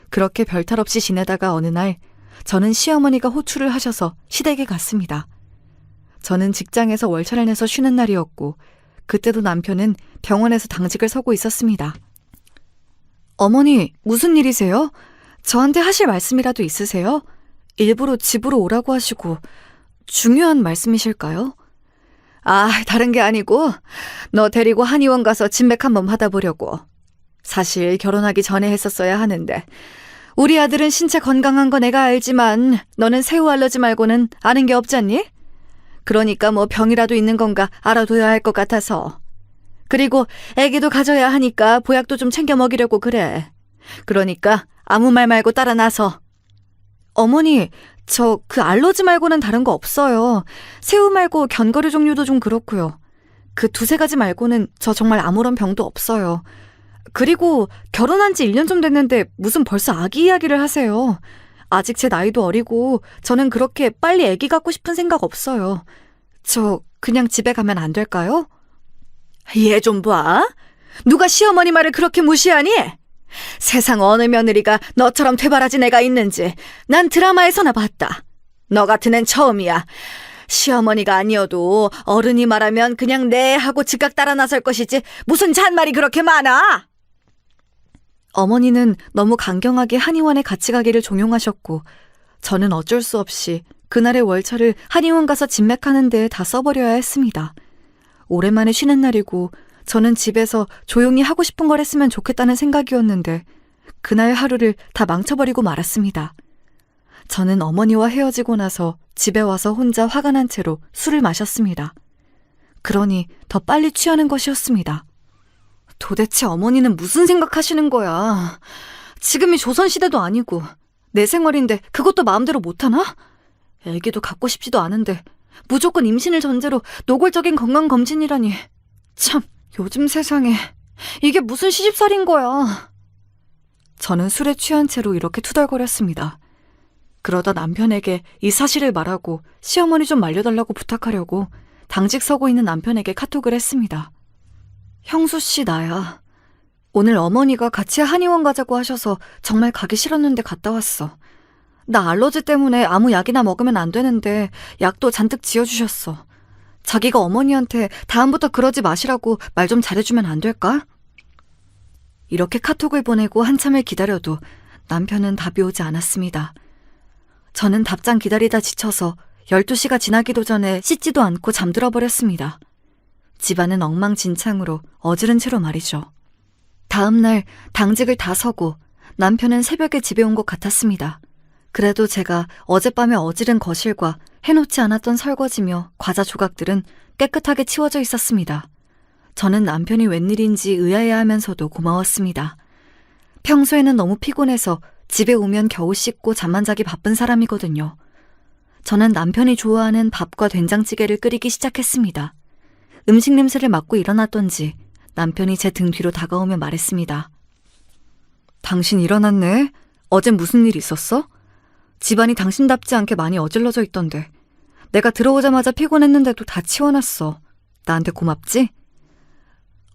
그렇게 별탈 없이 지내다가 어느 날 저는 시어머니가 호출을 하셔서 시댁에 갔습니다. 저는 직장에서 월차를 내서 쉬는 날이었고 그때도 남편은 병원에서 당직을 서고 있었습니다. 어머니, 무슨 일이세요? 저한테 하실 말씀이라도 있으세요? 일부러 집으로 오라고 하시고 중요한 말씀이실까요? 아, 다른 게 아니고 너 데리고 한의원 가서 진맥 한번 받아보려고. 사실 결혼하기 전에 했었어야 하는데 우리 아들은 신체 건강한 거 내가 알지만 너는 새우 알러지 말고는 아는 게 없잖니? 그러니까 뭐 병이라도 있는 건가 알아둬야 할 것 같아서. 그리고 애기도 가져야 하니까 보약도 좀 챙겨 먹이려고 그래. 그러니까 아무 말 말고 따라 나서. 어머니, 저 그 알러지 말고는 다른 거 없어요. 새우 말고 견과류 종류도 좀 그렇고요. 그 두세 가지 말고는 저 정말 아무런 병도 없어요. 그리고 결혼한 지 1년 좀 됐는데 무슨 벌써 아기 이야기를 하세요. 아직 제 나이도 어리고 저는 그렇게 빨리 아기 갖고 싶은 생각 없어요. 저 그냥 집에 가면 안 될까요? 얘 좀 봐. 누가 시어머니 말을 그렇게 무시하니? 세상 어느 며느리가 너처럼 퇴바라진 애가 있는지 난 드라마에서나 봤다. 너 같은 앤 처음이야. 시어머니가 아니어도 어른이 말하면 그냥 네 하고 즉각 따라 나설 것이지 무슨 잔말이 그렇게 많아. 어머니는 너무 강경하게 한의원에 같이 가기를 종용하셨고 저는 어쩔 수 없이 그날의 월차를 한의원 가서 진맥하는 데에 다 써버려야 했습니다. 오랜만에 쉬는 날이고 저는 집에서 조용히 하고 싶은 걸 했으면 좋겠다는 생각이었는데 그날 하루를 다 망쳐버리고 말았습니다. 저는 어머니와 헤어지고 나서 집에 와서 혼자 화가 난 채로 술을 마셨습니다. 그러니 더 빨리 취하는 것이었습니다. 도대체 어머니는 무슨 생각하시는 거야? 지금이 조선시대도 아니고 내 생활인데 그것도 마음대로 못하나? 애기도 갖고 싶지도 않은데 무조건 임신을 전제로 노골적인 건강검진이라니. 참, 요즘 세상에 이게 무슨 시집살인 거야. 저는 술에 취한 채로 이렇게 투덜거렸습니다. 그러다 남편에게 이 사실을 말하고 시어머니 좀 말려달라고 부탁하려고 당직 서고 있는 남편에게 카톡을 했습니다. 형수 씨, 나야. 오늘 어머니가 같이 한의원 가자고 하셔서 정말 가기 싫었는데 갔다 왔어. 나 알러지 때문에 아무 약이나 먹으면 안 되는데 약도 잔뜩 지어주셨어. 자기가 어머니한테 다음부터 그러지 마시라고 말 좀 잘해주면 안 될까? 이렇게 카톡을 보내고 한참을 기다려도 남편은 답이 오지 않았습니다. 저는 답장 기다리다 지쳐서 12시가 지나기도 전에 씻지도 않고 잠들어 버렸습니다. 집안은 엉망진창으로 어지른 채로 말이죠. 다음 날 당직을 다 서고 남편은 새벽에 집에 온 것 같았습니다. 그래도 제가 어젯밤에 어지른 거실과 해놓지 않았던 설거지며 과자 조각들은 깨끗하게 치워져 있었습니다. 저는 남편이 웬일인지 의아해하면서도 고마웠습니다. 평소에는 너무 피곤해서 집에 오면 겨우 씻고 잠만 자기 바쁜 사람이거든요. 저는 남편이 좋아하는 밥과 된장찌개를 끓이기 시작했습니다. 음식 냄새를 맡고 일어났던지 남편이 제 등 뒤로 다가오며 말했습니다. 당신 일어났네? 어젠 무슨 일 있었어? 집안이 당신답지 않게 많이 어질러져 있던데. 내가 들어오자마자 피곤했는데도 다 치워놨어. 나한테 고맙지?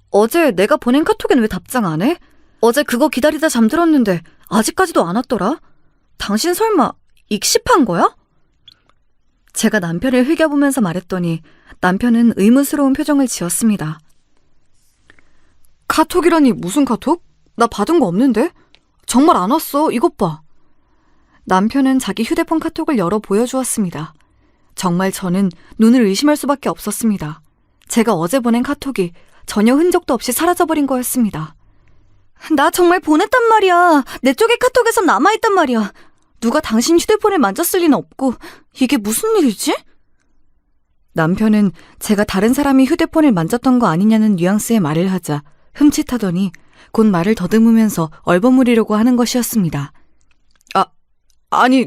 어제 내가 보낸 카톡엔 왜 답장 안 해? 어제 그거 기다리다 잠들었는데 아직까지도 안 왔더라? 당신 설마 익십한 거야? 제가 남편을 흘겨보면서 말했더니 남편은 의문스러운 표정을 지었습니다. 카톡이라니 무슨 카톡? 나 받은 거 없는데? 정말 안 왔어. 이것 봐. 남편은 자기 휴대폰 카톡을 열어 보여주었습니다. 정말 저는 눈을 의심할 수밖에 없었습니다. 제가 어제 보낸 카톡이 전혀 흔적도 없이 사라져버린 거였습니다. 나 정말 보냈단 말이야. 내 쪽의 카톡에선 남아있단 말이야. 누가 당신 휴대폰을 만졌을 리는 없고 이게 무슨 일이지? 남편은 제가 다른 사람이 휴대폰을 만졌던 거 아니냐는 뉘앙스의 말을 하자 흠칫하더니 곧 말을 더듬으면서 얼버무리려고 하는 것이었습니다. 아니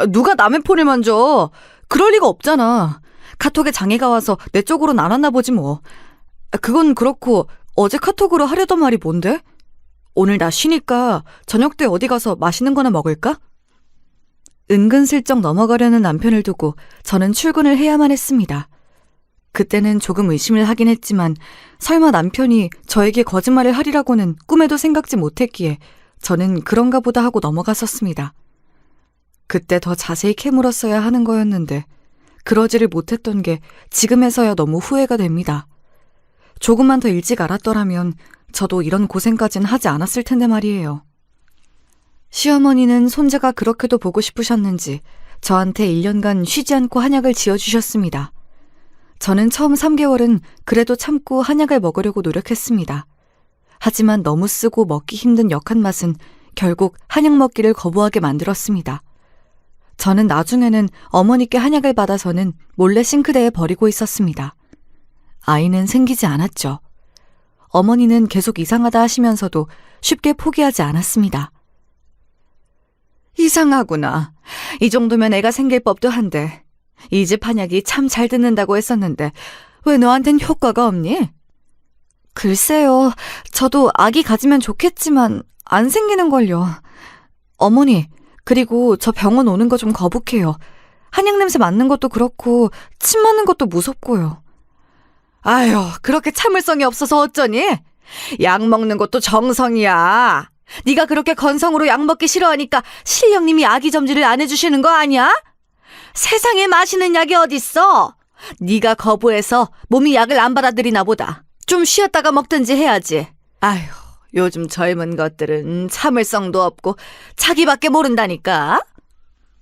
누가 남의 폰을 만져? 그럴 리가 없잖아. 카톡에 장애가 와서 내 쪽으로는 안 왔나 보지 뭐. 그건 그렇고 어제 카톡으로 하려던 말이 뭔데? 오늘 나 쉬니까 저녁 때 어디 가서 맛있는 거나 먹을까? 은근슬쩍 넘어가려는 남편을 두고 저는 출근을 해야만 했습니다. 그때는 조금 의심을 하긴 했지만 설마 남편이 저에게 거짓말을 하리라고는 꿈에도 생각지 못했기에 저는 그런가 보다 하고 넘어갔었습니다. 그때 더 자세히 캐물었어야 하는 거였는데 그러지를 못했던 게 지금에서야 너무 후회가 됩니다. 조금만 더 일찍 알았더라면 저도 이런 고생까진 하지 않았을 텐데 말이에요. 시어머니는 손자가 그렇게도 보고 싶으셨는지 저한테 1년간 쉬지 않고 한약을 지어주셨습니다. 저는 처음 3개월은 그래도 참고 한약을 먹으려고 노력했습니다. 하지만 너무 쓰고 먹기 힘든 역한 맛은 결국 한약 먹기를 거부하게 만들었습니다. 저는 나중에는 어머니께 한약을 받아서는 몰래 싱크대에 버리고 있었습니다. 아이는 생기지 않았죠. 어머니는 계속 이상하다 하시면서도 쉽게 포기하지 않았습니다. 이상하구나. 이 정도면 애가 생길 법도 한데 이 집 한약이 참 잘 듣는다고 했었는데 왜 너한텐 효과가 없니? 글쎄요. 저도 아기 가지면 좋겠지만 안 생기는걸요. 어머니, 그리고 저 병원 오는 거 좀 거북해요. 한약 냄새 맡는 것도 그렇고 침 맞는 것도 무섭고요. 아휴, 그렇게 참을성이 없어서 어쩌니? 약 먹는 것도 정성이야. 네가 그렇게 건성으로 약 먹기 싫어하니까 신령님이 아기 점지를 안 해주시는 거 아니야? 세상에 마시는 약이 어딨어? 네가 거부해서 몸이 약을 안 받아들이나 보다. 좀 쉬었다가 먹든지 해야지. 아휴, 요즘 젊은 것들은 참을성도 없고 자기밖에 모른다니까.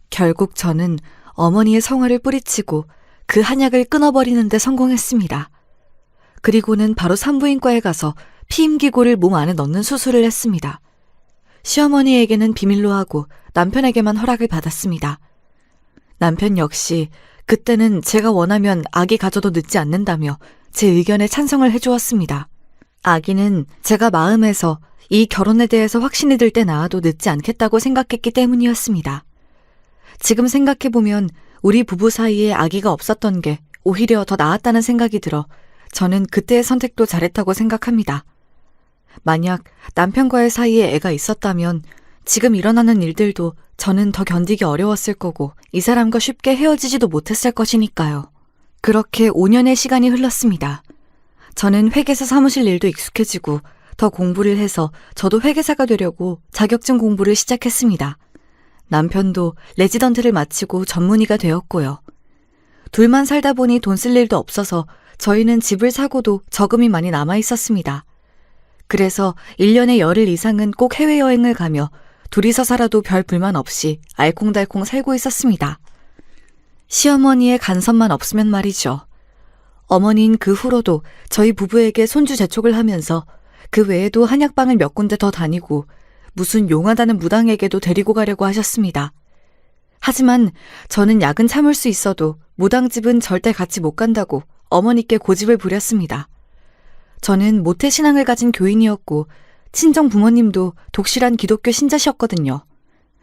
결국 저는 어머니의 성화를 뿌리치고 그 한약을 끊어버리는 데 성공했습니다. 그리고는 바로 산부인과에 가서 피임기구를 몸 안에 넣는 수술을 했습니다. 시어머니에게는 비밀로 하고 남편에게만 허락을 받았습니다. 남편 역시 그때는 제가 원하면 아기 가져도 늦지 않는다며 제 의견에 찬성을 해주었습니다. 아기는 제가 마음에서 이 결혼에 대해서 확신이 들 때 낳아도 늦지 않겠다고 생각했기 때문이었습니다. 지금 생각해보면 우리 부부 사이에 아기가 없었던 게 오히려 더 나았다는 생각이 들어 저는 그때의 선택도 잘했다고 생각합니다. 만약 남편과의 사이에 애가 있었다면 지금 일어나는 일들도 저는 더 견디기 어려웠을 거고 이 사람과 쉽게 헤어지지도 못했을 것이니까요. 그렇게 5년의 시간이 흘렀습니다. 저는 회계사 사무실 일도 익숙해지고 더 공부를 해서 저도 회계사가 되려고 자격증 공부를 시작했습니다. 남편도 레지던트를 마치고 전문의가 되었고요. 둘만 살다 보니 돈 쓸 일도 없어서 저희는 집을 사고도 저금이 많이 남아 있었습니다. 그래서 1년에 열흘 이상은 꼭 해외여행을 가며 둘이서 살아도 별 불만 없이 알콩달콩 살고 있었습니다. 시어머니의 간섭만 없으면 말이죠. 어머니는 그 후로도 저희 부부에게 손주 재촉을 하면서 그 외에도 한약방을 몇 군데 더 다니고 무슨 용하다는 무당에게도 데리고 가려고 하셨습니다. 하지만 저는 약은 참을 수 있어도 무당집은 절대 같이 못 간다고 어머니께 고집을 부렸습니다. 저는 모태신앙을 가진 교인이었고 친정 부모님도 독실한 기독교 신자셨거든요.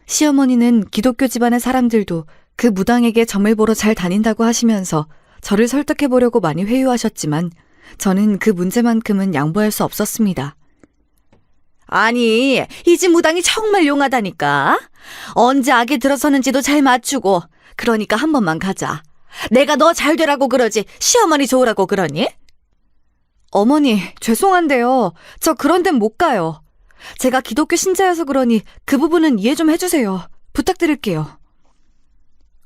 시어머니는 기독교 집안의 사람들도 그 무당에게 점을 보러 잘 다닌다고 하시면서 저를 설득해보려고 많이 회유하셨지만 저는 그 문제만큼은 양보할 수 없었습니다. 아니, 이 집 무당이 정말 용하다니까. 언제 악에 들어서는지도 잘 맞추고. 그러니까 한 번만 가자. 내가 너 잘 되라고 그러지 시어머니 좋으라고 그러니? 어머니, 죄송한데요. 저 그런 데는 못 가요. 제가 기독교 신자여서 그러니 그 부분은 이해 좀 해주세요. 부탁드릴게요.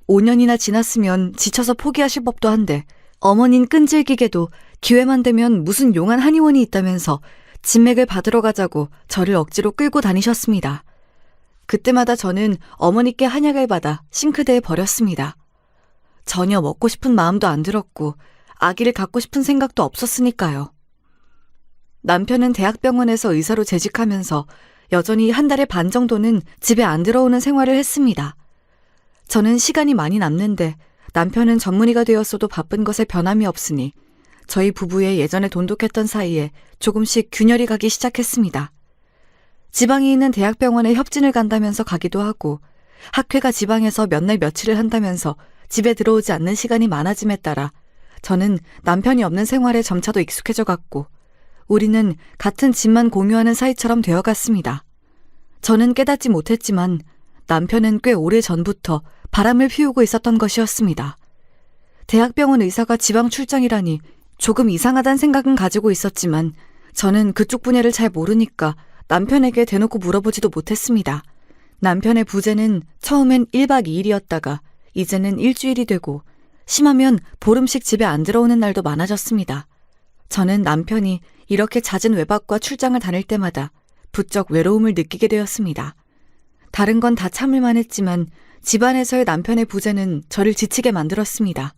5년이나 지났으면 지쳐서 포기하실 법도 한데 어머닌 끈질기게도 기회만 되면 무슨 용한 한의원이 있다면서 진맥을 받으러 가자고 저를 억지로 끌고 다니셨습니다. 그때마다 저는 어머니께 한약을 받아 싱크대에 버렸습니다. 전혀 먹고 싶은 마음도 안 들었고 아기를 갖고 싶은 생각도 없었으니까요. 남편은 대학병원에서 의사로 재직하면서 여전히 한 달에 반 정도는 집에 안 들어오는 생활을 했습니다. 저는 시간이 많이 남는데 남편은 전문의가 되었어도 바쁜 것에 변함이 없으니 저희 부부의 예전에 돈독했던 사이에 조금씩 균열이 가기 시작했습니다. 지방에 있는 대학병원에 협진을 간다면서 가기도 하고 학회가 지방에서 몇 날 며칠을 한다면서 집에 들어오지 않는 시간이 많아짐에 따라 저는 남편이 없는 생활에 점차도 익숙해져 갔고 우리는 같은 집만 공유하는 사이처럼 되어갔습니다. 저는 깨닫지 못했지만 남편은 꽤 오래 전부터 바람을 피우고 있었던 것이었습니다. 대학병원 의사가 지방 출장이라니 조금 이상하다는 생각은 가지고 있었지만 저는 그쪽 분야를 잘 모르니까 남편에게 대놓고 물어보지도 못했습니다. 남편의 부재는 처음엔 1박 2일이었다가 이제는 일주일이 되고 심하면 보름씩 집에 안 들어오는 날도 많아졌습니다. 저는 남편이 이렇게 잦은 외박과 출장을 다닐 때마다 부쩍 외로움을 느끼게 되었습니다. 다른 건 다 참을만 했지만 집안에서의 남편의 부재는 저를 지치게 만들었습니다.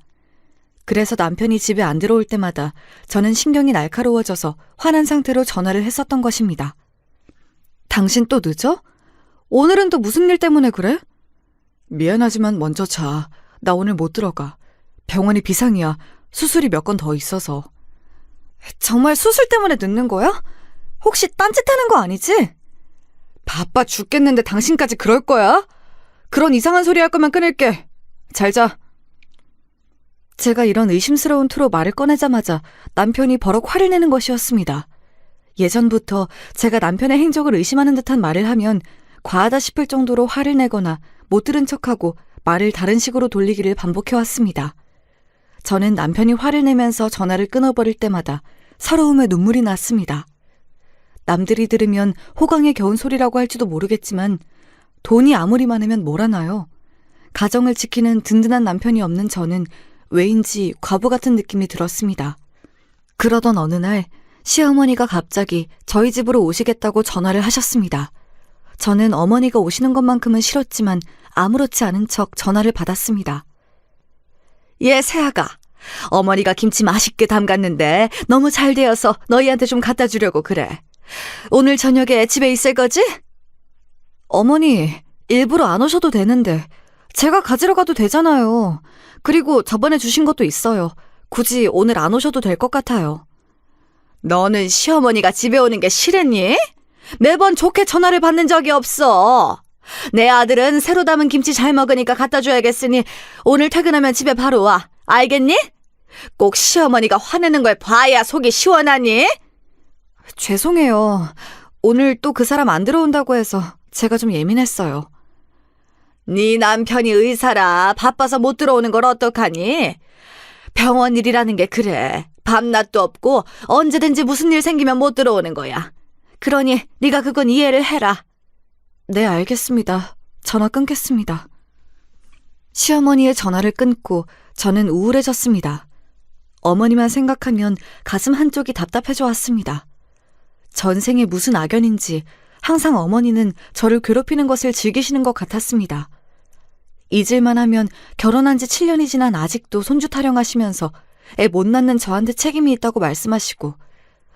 그래서 남편이 집에 안 들어올 때마다 저는 신경이 날카로워져서 화난 상태로 전화를 했었던 것입니다. 당신 또 늦어? 오늘은 또 무슨 일 때문에 그래? 미안하지만 먼저 자. 나 오늘 못 들어가. 병원이 비상이야. 수술이 몇 건 더 있어서. 정말 수술 때문에 늦는 거야? 혹시 딴짓하는 거 아니지? 바빠 죽겠는데 당신까지 그럴 거야? 그런 이상한 소리 할 거면 끊을게. 잘 자. 제가 이런 의심스러운 투로 말을 꺼내자마자 남편이 버럭 화를 내는 것이었습니다. 예전부터 제가 남편의 행적을 의심하는 듯한 말을 하면 과하다 싶을 정도로 화를 내거나 못 들은 척하고 말을 다른 식으로 돌리기를 반복해왔습니다. 저는 남편이 화를 내면서 전화를 끊어버릴 때마다 서러움에 눈물이 났습니다. 남들이 들으면 호강에 겨운 소리라고 할지도 모르겠지만 돈이 아무리 많으면 뭘 하나요? 가정을 지키는 든든한 남편이 없는 저는 왜인지 과부 같은 느낌이 들었습니다. 그러던 어느 날 시어머니가 갑자기 저희 집으로 오시겠다고 전화를 하셨습니다. 저는 어머니가 오시는 것만큼은 싫었지만 아무렇지 않은 척 전화를 받았습니다. 예, 새아가. 어머니가 김치 맛있게 담갔는데 너무 잘 되어서 너희한테 좀 갖다 주려고 그래. 오늘 저녁에 집에 있을 거지? 어머니, 일부러 안 오셔도 되는데 제가 가지러 가도 되잖아요. 그리고 저번에 주신 것도 있어요. 굳이 오늘 안 오셔도 될 것 같아요. 너는 시어머니가 집에 오는 게 싫으니? 매번 좋게 전화를 받는 적이 없어. 내 아들은 새로 담은 김치 잘 먹으니까 갖다 줘야겠으니 오늘 퇴근하면 집에 바로 와. 알겠니? 꼭 시어머니가 화내는 걸 봐야 속이 시원하니? 죄송해요. 오늘 또 그 사람 안 들어온다고 해서 제가 좀 예민했어요. 네 남편이 의사라 바빠서 못 들어오는 걸 어떡하니? 병원 일이라는 게 그래. 밤낮도 없고 언제든지 무슨 일 생기면 못 들어오는 거야. 그러니 네가 그건 이해를 해라. 네, 알겠습니다. 전화 끊겠습니다. 시어머니의 전화를 끊고 저는 우울해졌습니다. 어머니만 생각하면 가슴 한쪽이 답답해져 왔습니다. 전생에 무슨 악연인지 항상 어머니는 저를 괴롭히는 것을 즐기시는 것 같았습니다. 잊을만 하면 결혼한 지 7년이 지난 아직도 손주 타령하시면서 애 못 낳는 저한테 책임이 있다고 말씀하시고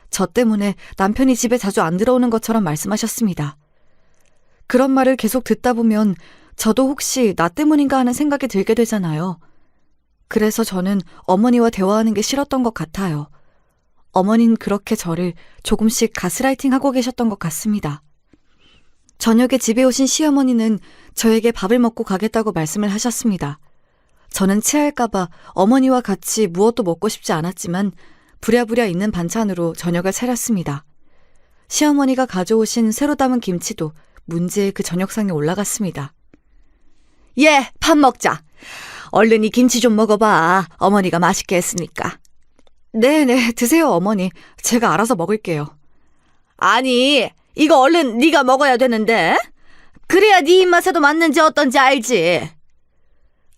저 때문에 남편이 집에 자주 안 들어오는 것처럼 말씀하셨습니다. 그런 말을 계속 듣다 보면 저도 혹시 나 때문인가 하는 생각이 들게 되잖아요. 그래서 저는 어머니와 대화하는 게 싫었던 것 같아요. 어머닌 그렇게 저를 조금씩 가스라이팅하고 계셨던 것 같습니다. 저녁에 집에 오신 시어머니는 저에게 밥을 먹고 가겠다고 말씀을 하셨습니다. 저는 체할까봐 어머니와 같이 무엇도 먹고 싶지 않았지만 부랴부랴 있는 반찬으로 저녁을 차렸습니다. 시어머니가 가져오신 새로 담은 김치도 문제의 그 저녁상에 올라갔습니다. 예, 밥 먹자. 얼른 이 김치 좀 먹어봐. 어머니가 맛있게 했으니까. 네네, 드세요 어머니. 제가 알아서 먹을게요. 아니, 이거 얼른 네가 먹어야 되는데. 그래야 네 입맛에도 맞는지 어떤지 알지.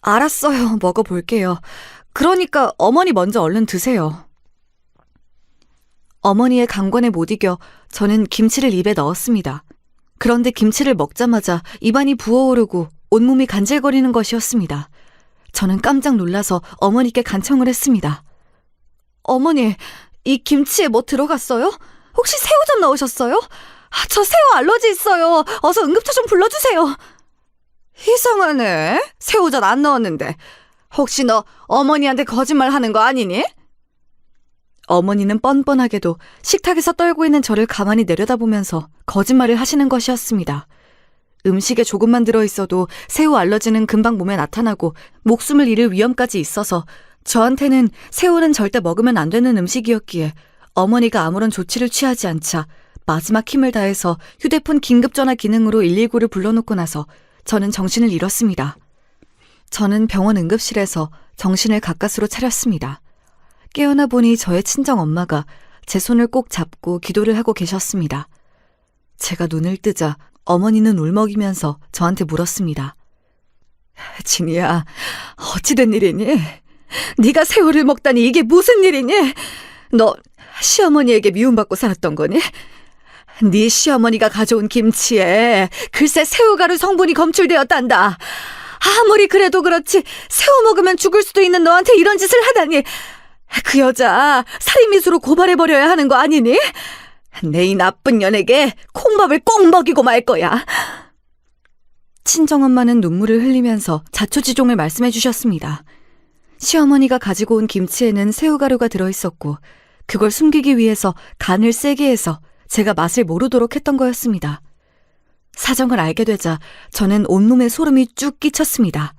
알았어요, 먹어볼게요. 그러니까 어머니 먼저 얼른 드세요. 어머니의 강권에 못 이겨 저는 김치를 입에 넣었습니다. 그런데 김치를 먹자마자 입안이 부어오르고 온몸이 간질거리는 것이었습니다. 저는 깜짝 놀라서 어머니께 간청을 했습니다. 어머니, 이 김치에 뭐 들어갔어요? 혹시 새우젓 넣으셨어요? 저 새우 알러지 있어요. 어서 응급차 좀 불러주세요. 이상하네. 새우젓 안 넣었는데. 혹시 너 어머니한테 거짓말 하는 거 아니니? 어머니는 뻔뻔하게도 식탁에서 떨고 있는 저를 가만히 내려다보면서 거짓말을 하시는 것이었습니다. 음식에 조금만 들어있어도 새우 알러지는 금방 몸에 나타나고 목숨을 잃을 위험까지 있어서 저한테는 새우는 절대 먹으면 안 되는 음식이었기에 어머니가 아무런 조치를 취하지 않자 마지막 힘을 다해서 휴대폰 긴급전화 기능으로 119를 불러놓고 나서 저는 정신을 잃었습니다. 저는 병원 응급실에서 정신을 가까스로 차렸습니다. 깨어나 보니 저의 친정 엄마가 제 손을 꼭 잡고 기도를 하고 계셨습니다. 제가 눈을 뜨자 어머니는 울먹이면서 저한테 물었습니다. 진이야, 어찌된 일이니? 네가 새우를 먹다니 이게 무슨 일이니? 너 시어머니에게 미움받고 살았던 거니? 네 시어머니가 가져온 김치에 글쎄 새우가루 성분이 검출되었단다. 아무리 그래도 그렇지 새우 먹으면 죽을 수도 있는 너한테 이런 짓을 하다니. 그 여자 살인미수로 고발해버려야 하는 거 아니니? 내 이 나쁜 년에게 콩밥을 꼭 먹이고 말 거야. 친정엄마는 눈물을 흘리면서 자초지종을 말씀해 주셨습니다. 시어머니가 가지고 온 김치에는 새우가루가 들어있었고 그걸 숨기기 위해서 간을 세게 해서 제가 맛을 모르도록 했던 거였습니다. 사정을 알게 되자 저는 온몸에 소름이 쭉 끼쳤습니다.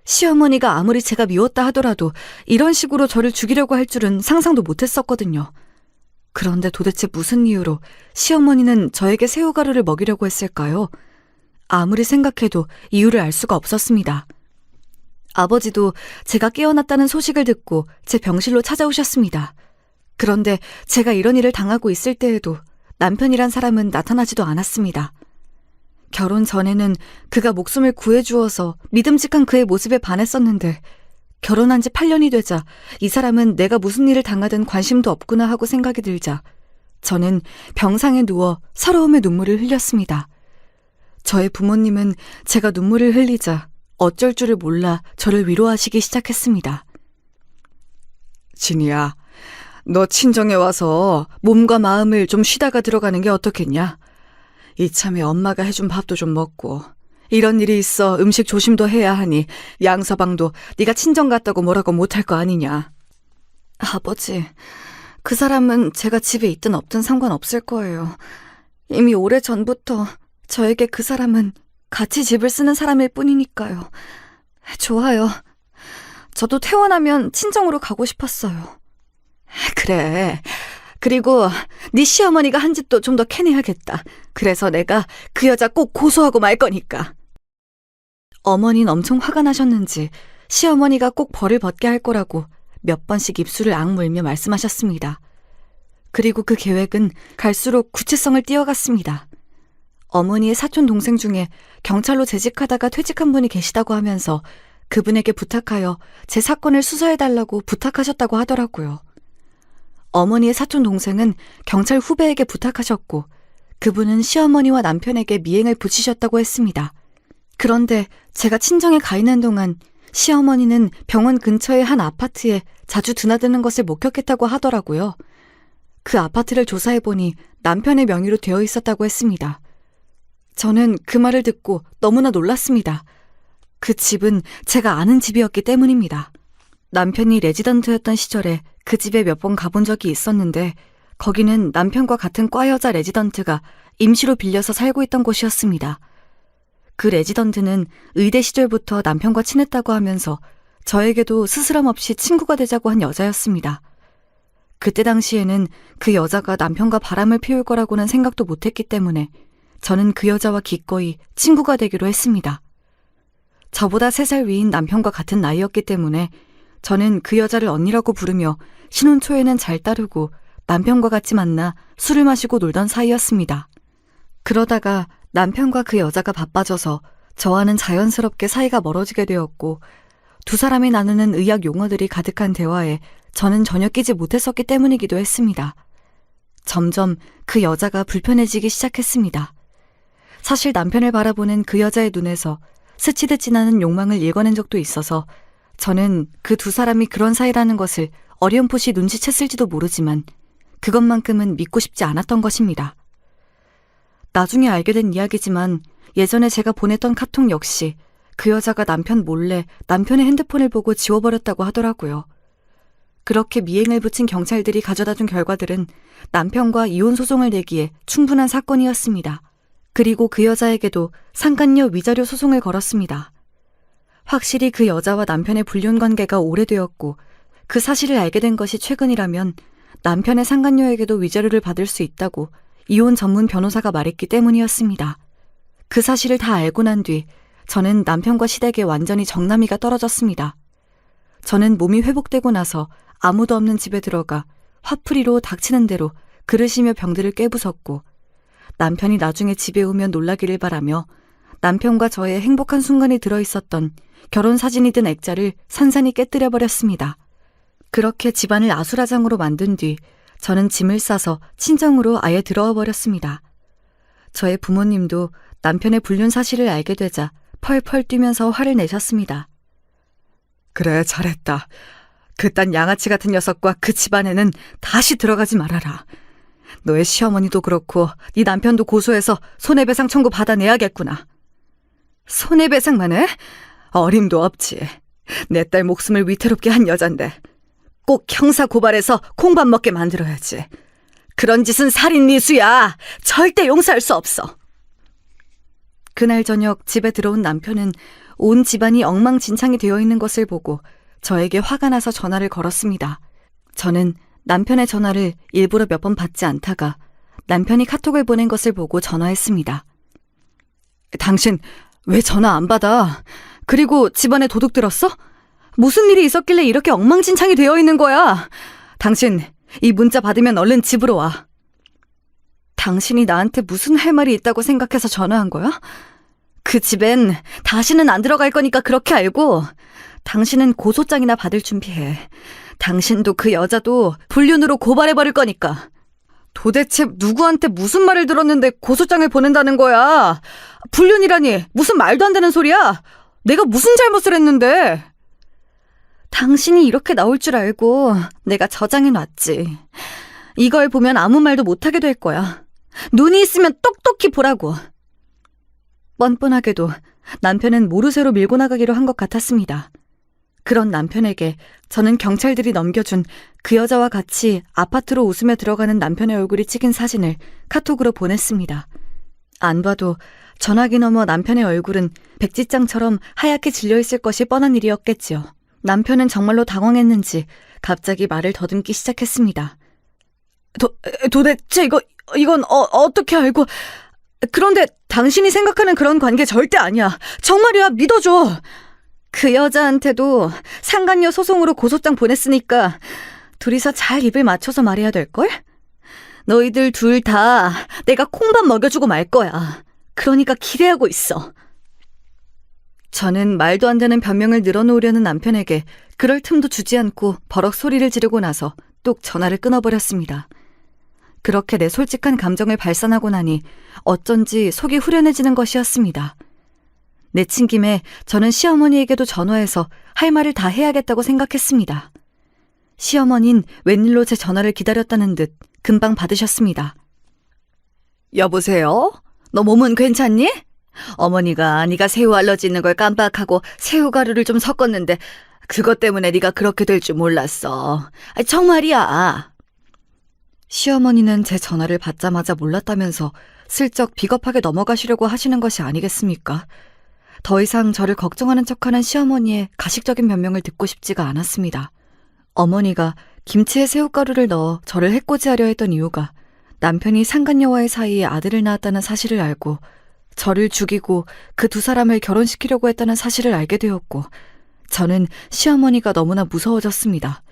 시어머니가 아무리 제가 미웠다 하더라도 이런 식으로 저를 죽이려고 할 줄은 상상도 못했었거든요. 그런데 도대체 무슨 이유로 시어머니는 저에게 새우가루를 먹이려고 했을까요? 아무리 생각해도 이유를 알 수가 없었습니다. 아버지도 제가 깨어났다는 소식을 듣고 제 병실로 찾아오셨습니다. 그런데 제가 이런 일을 당하고 있을 때에도 남편이란 사람은 나타나지도 않았습니다. 결혼 전에는 그가 목숨을 구해주어서 믿음직한 그의 모습에 반했었는데 결혼한 지 8년이 되자 이 사람은 내가 무슨 일을 당하든 관심도 없구나 하고 생각이 들자 저는 병상에 누워 서러움의 눈물을 흘렸습니다. 저의 부모님은 제가 눈물을 흘리자 어쩔 줄을 몰라 저를 위로하시기 시작했습니다. 진이야, 너 친정에 와서 몸과 마음을 좀 쉬다가 들어가는 게 어떻겠냐? 이참에 엄마가 해준 밥도 좀 먹고 이런 일이 있어 음식 조심도 해야 하니 양서방도 네가 친정 갔다고 뭐라고 못할 거 아니냐. 아버지, 그 사람은 제가 집에 있든 없든 상관없을 거예요. 이미 오래전부터 저에게 그 사람은 같이 집을 쓰는 사람일 뿐이니까요. 좋아요. 저도 퇴원하면 친정으로 가고 싶었어요. 그래. 그리고 네 시어머니가 한 짓도 좀 더 캐내야겠다. 그래서 내가 그 여자 꼭 고소하고 말 거니까. 어머니는 엄청 화가 나셨는지 시어머니가 꼭 벌을 받게 할 거라고 몇 번씩 입술을 악물며 말씀하셨습니다. 그리고 그 계획은 갈수록 구체성을 띄어갔습니다. 어머니의 사촌 동생 중에 경찰로 재직하다가 퇴직한 분이 계시다고 하면서 그분에게 부탁하여 제 사건을 수사해달라고 부탁하셨다고 하더라고요. 어머니의 사촌 동생은 경찰 후배에게 부탁하셨고 그분은 시어머니와 남편에게 미행을 붙이셨다고 했습니다. 그런데 제가 친정에 가 있는 동안 시어머니는 병원 근처의 한 아파트에 자주 드나드는 것을 목격했다고 하더라고요. 그 아파트를 조사해보니 남편의 명의로 되어 있었다고 했습니다. 저는 그 말을 듣고 너무나 놀랐습니다. 그 집은 제가 아는 집이었기 때문입니다. 남편이 레지던트였던 시절에 그 집에 몇 번 가본 적이 있었는데 거기는 남편과 같은 과 여자 레지던트가 임시로 빌려서 살고 있던 곳이었습니다. 그 레지던트는 의대 시절부터 남편과 친했다고 하면서 저에게도 스스럼 없이 친구가 되자고 한 여자였습니다. 그때 당시에는 그 여자가 남편과 바람을 피울 거라고는 생각도 못했기 때문에 저는 그 여자와 기꺼이 친구가 되기로 했습니다. 저보다 3살 위인 남편과 같은 나이였기 때문에 저는 그 여자를 언니라고 부르며 신혼 초에는 잘 따르고 남편과 같이 만나 술을 마시고 놀던 사이였습니다. 그러다가 남편과 그 여자가 바빠져서 저와는 자연스럽게 사이가 멀어지게 되었고 두 사람이 나누는 의학 용어들이 가득한 대화에 저는 전혀 끼지 못했었기 때문이기도 했습니다. 점점 그 여자가 불편해지기 시작했습니다. 사실 남편을 바라보는 그 여자의 눈에서 스치듯 지나는 욕망을 읽어낸 적도 있어서 저는 그 두 사람이 그런 사이라는 것을 어렴풋이 눈치챘을지도 모르지만 그것만큼은 믿고 싶지 않았던 것입니다. 나중에 알게 된 이야기지만 예전에 제가 보냈던 카톡 역시 그 여자가 남편 몰래 남편의 핸드폰을 보고 지워버렸다고 하더라고요. 그렇게 미행을 붙인 경찰들이 가져다 준 결과들은 남편과 이혼 소송을 내기에 충분한 사건이었습니다. 그리고 그 여자에게도 상간녀 위자료 소송을 걸었습니다. 확실히 그 여자와 남편의 불륜 관계가 오래되었고 그 사실을 알게 된 것이 최근이라면 남편의 상간녀에게도 위자료를 받을 수 있다고 이혼 전문 변호사가 말했기 때문이었습니다. 그 사실을 다 알고 난 뒤 저는 남편과 시댁에 완전히 정남이가 떨어졌습니다. 저는 몸이 회복되고 나서 아무도 없는 집에 들어가 화풀이로 닥치는 대로 그릇이며 병들을 깨부쉈고 남편이 나중에 집에 오면 놀라기를 바라며 남편과 저의 행복한 순간이 들어있었던 결혼 사진이 든 액자를 산산이 깨뜨려버렸습니다. 그렇게 집안을 아수라장으로 만든 뒤 저는 짐을 싸서 친정으로 아예 들어와 버렸습니다. 저의 부모님도 남편의 불륜 사실을 알게 되자 펄펄 뛰면서 화를 내셨습니다. 그래, 잘했다. 그딴 양아치 같은 녀석과 그 집안에는 다시 들어가지 말아라. 너의 시어머니도 그렇고 네 남편도 고소해서 손해배상 청구 받아내야겠구나. 손해배상만 해? 어림도 없지. 내 딸 목숨을 위태롭게 한 여잔데 꼭 형사 고발해서 콩밥 먹게 만들어야지. 그런 짓은 살인미수야. 절대 용서할 수 없어. 그날 저녁 집에 들어온 남편은 온 집안이 엉망진창이 되어 있는 것을 보고 저에게 화가 나서 전화를 걸었습니다. 저는 남편의 전화를 일부러 몇 번 받지 않다가 남편이 카톡을 보낸 것을 보고 전화했습니다. 당신 왜 전화 안 받아? 그리고 집안에 도둑 들었어? 무슨 일이 있었길래 이렇게 엉망진창이 되어 있는 거야? 당신 이 문자 받으면 얼른 집으로 와. 당신이 나한테 무슨 할 말이 있다고 생각해서 전화한 거야? 그 집엔 다시는 안 들어갈 거니까 그렇게 알고 당신은 고소장이나 받을 준비해. 당신도 그 여자도 불륜으로 고발해버릴 거니까. 도대체 누구한테 무슨 말을 들었는데 고소장을 보낸다는 거야? 불륜이라니 무슨 말도 안 되는 소리야? 내가 무슨 잘못을 했는데? 당신이 이렇게 나올 줄 알고 내가 저장해놨지. 이걸 보면 아무 말도 못하게 될 거야. 눈이 있으면 똑똑히 보라고. 뻔뻔하게도 남편은 모르쇠로 밀고 나가기로 한 것 같았습니다. 그런 남편에게 저는 경찰들이 넘겨준 그 여자와 같이 아파트로 웃으며 들어가는 남편의 얼굴이 찍힌 사진을 카톡으로 보냈습니다. 안 봐도 전화기 너머 남편의 얼굴은 백지장처럼 하얗게 질려있을 것이 뻔한 일이었겠지요. 남편은 정말로 당황했는지 갑자기 말을 더듬기 시작했습니다. 도대체 이건 어떻게 알고? 그런데 당신이 생각하는 그런 관계 절대 아니야. 정말이야, 믿어줘. 그 여자한테도 상간녀 소송으로 고소장 보냈으니까 둘이서 잘 입을 맞춰서 말해야 될걸? 너희들 둘 다 내가 콩밥 먹여주고 말 거야. 그러니까 기대하고 있어. 저는 말도 안 되는 변명을 늘어놓으려는 남편에게 그럴 틈도 주지 않고 버럭 소리를 지르고 나서 뚝 전화를 끊어버렸습니다. 그렇게 내 솔직한 감정을 발산하고 나니 어쩐지 속이 후련해지는 것이었습니다. 내친 김에 저는 시어머니에게도 전화해서 할 말을 다 해야겠다고 생각했습니다. 시어머니는 웬일로 제 전화를 기다렸다는 듯 금방 받으셨습니다. 여보세요? 너 몸은 괜찮니? 어머니가 네가 새우 알러지 있는 걸 깜빡하고 새우가루를 좀 섞었는데 그것 때문에 네가 그렇게 될 줄 몰랐어. 정말이야. 시어머니는 제 전화를 받자마자 몰랐다면서 슬쩍 비겁하게 넘어가시려고 하시는 것이 아니겠습니까? 더 이상 저를 걱정하는 척하는 시어머니의 가식적인 변명을 듣고 싶지가 않았습니다. 어머니가 김치에 새우가루를 넣어 저를 해코지하려 했던 이유가 남편이 상간녀와의 사이에 아들을 낳았다는 사실을 알고 저를 죽이고 그 두 사람을 결혼시키려고 했다는 사실을 알게 되었고 저는 시어머니가 너무나 무서워졌습니다.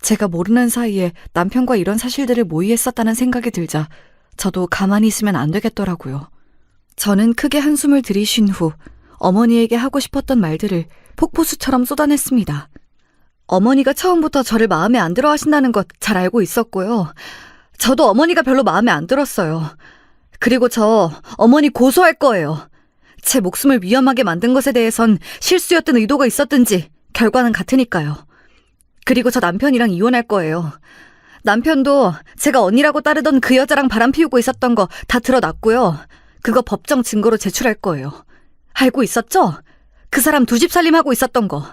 제가 모르는 사이에 남편과 이런 사실들을 모의했었다는 생각이 들자 저도 가만히 있으면 안 되겠더라고요. 저는 크게 한숨을 들이쉰 후 어머니에게 하고 싶었던 말들을 폭포수처럼 쏟아냈습니다. 어머니가 처음부터 저를 마음에 안 들어 하신다는 것 잘 알고 있었고요. 저도 어머니가 별로 마음에 안 들었어요. 그리고 저 어머니 고소할 거예요. 제 목숨을 위험하게 만든 것에 대해선 실수였든 의도가 있었든지 결과는 같으니까요. 그리고 저 남편이랑 이혼할 거예요. 남편도 제가 언니라고 따르던 그 여자랑 바람 피우고 있었던 거 다 드러났고요. 그거 법정 증거로 제출할 거예요. 알고 있었죠? 그 사람 두 집 살림하고 있었던 거.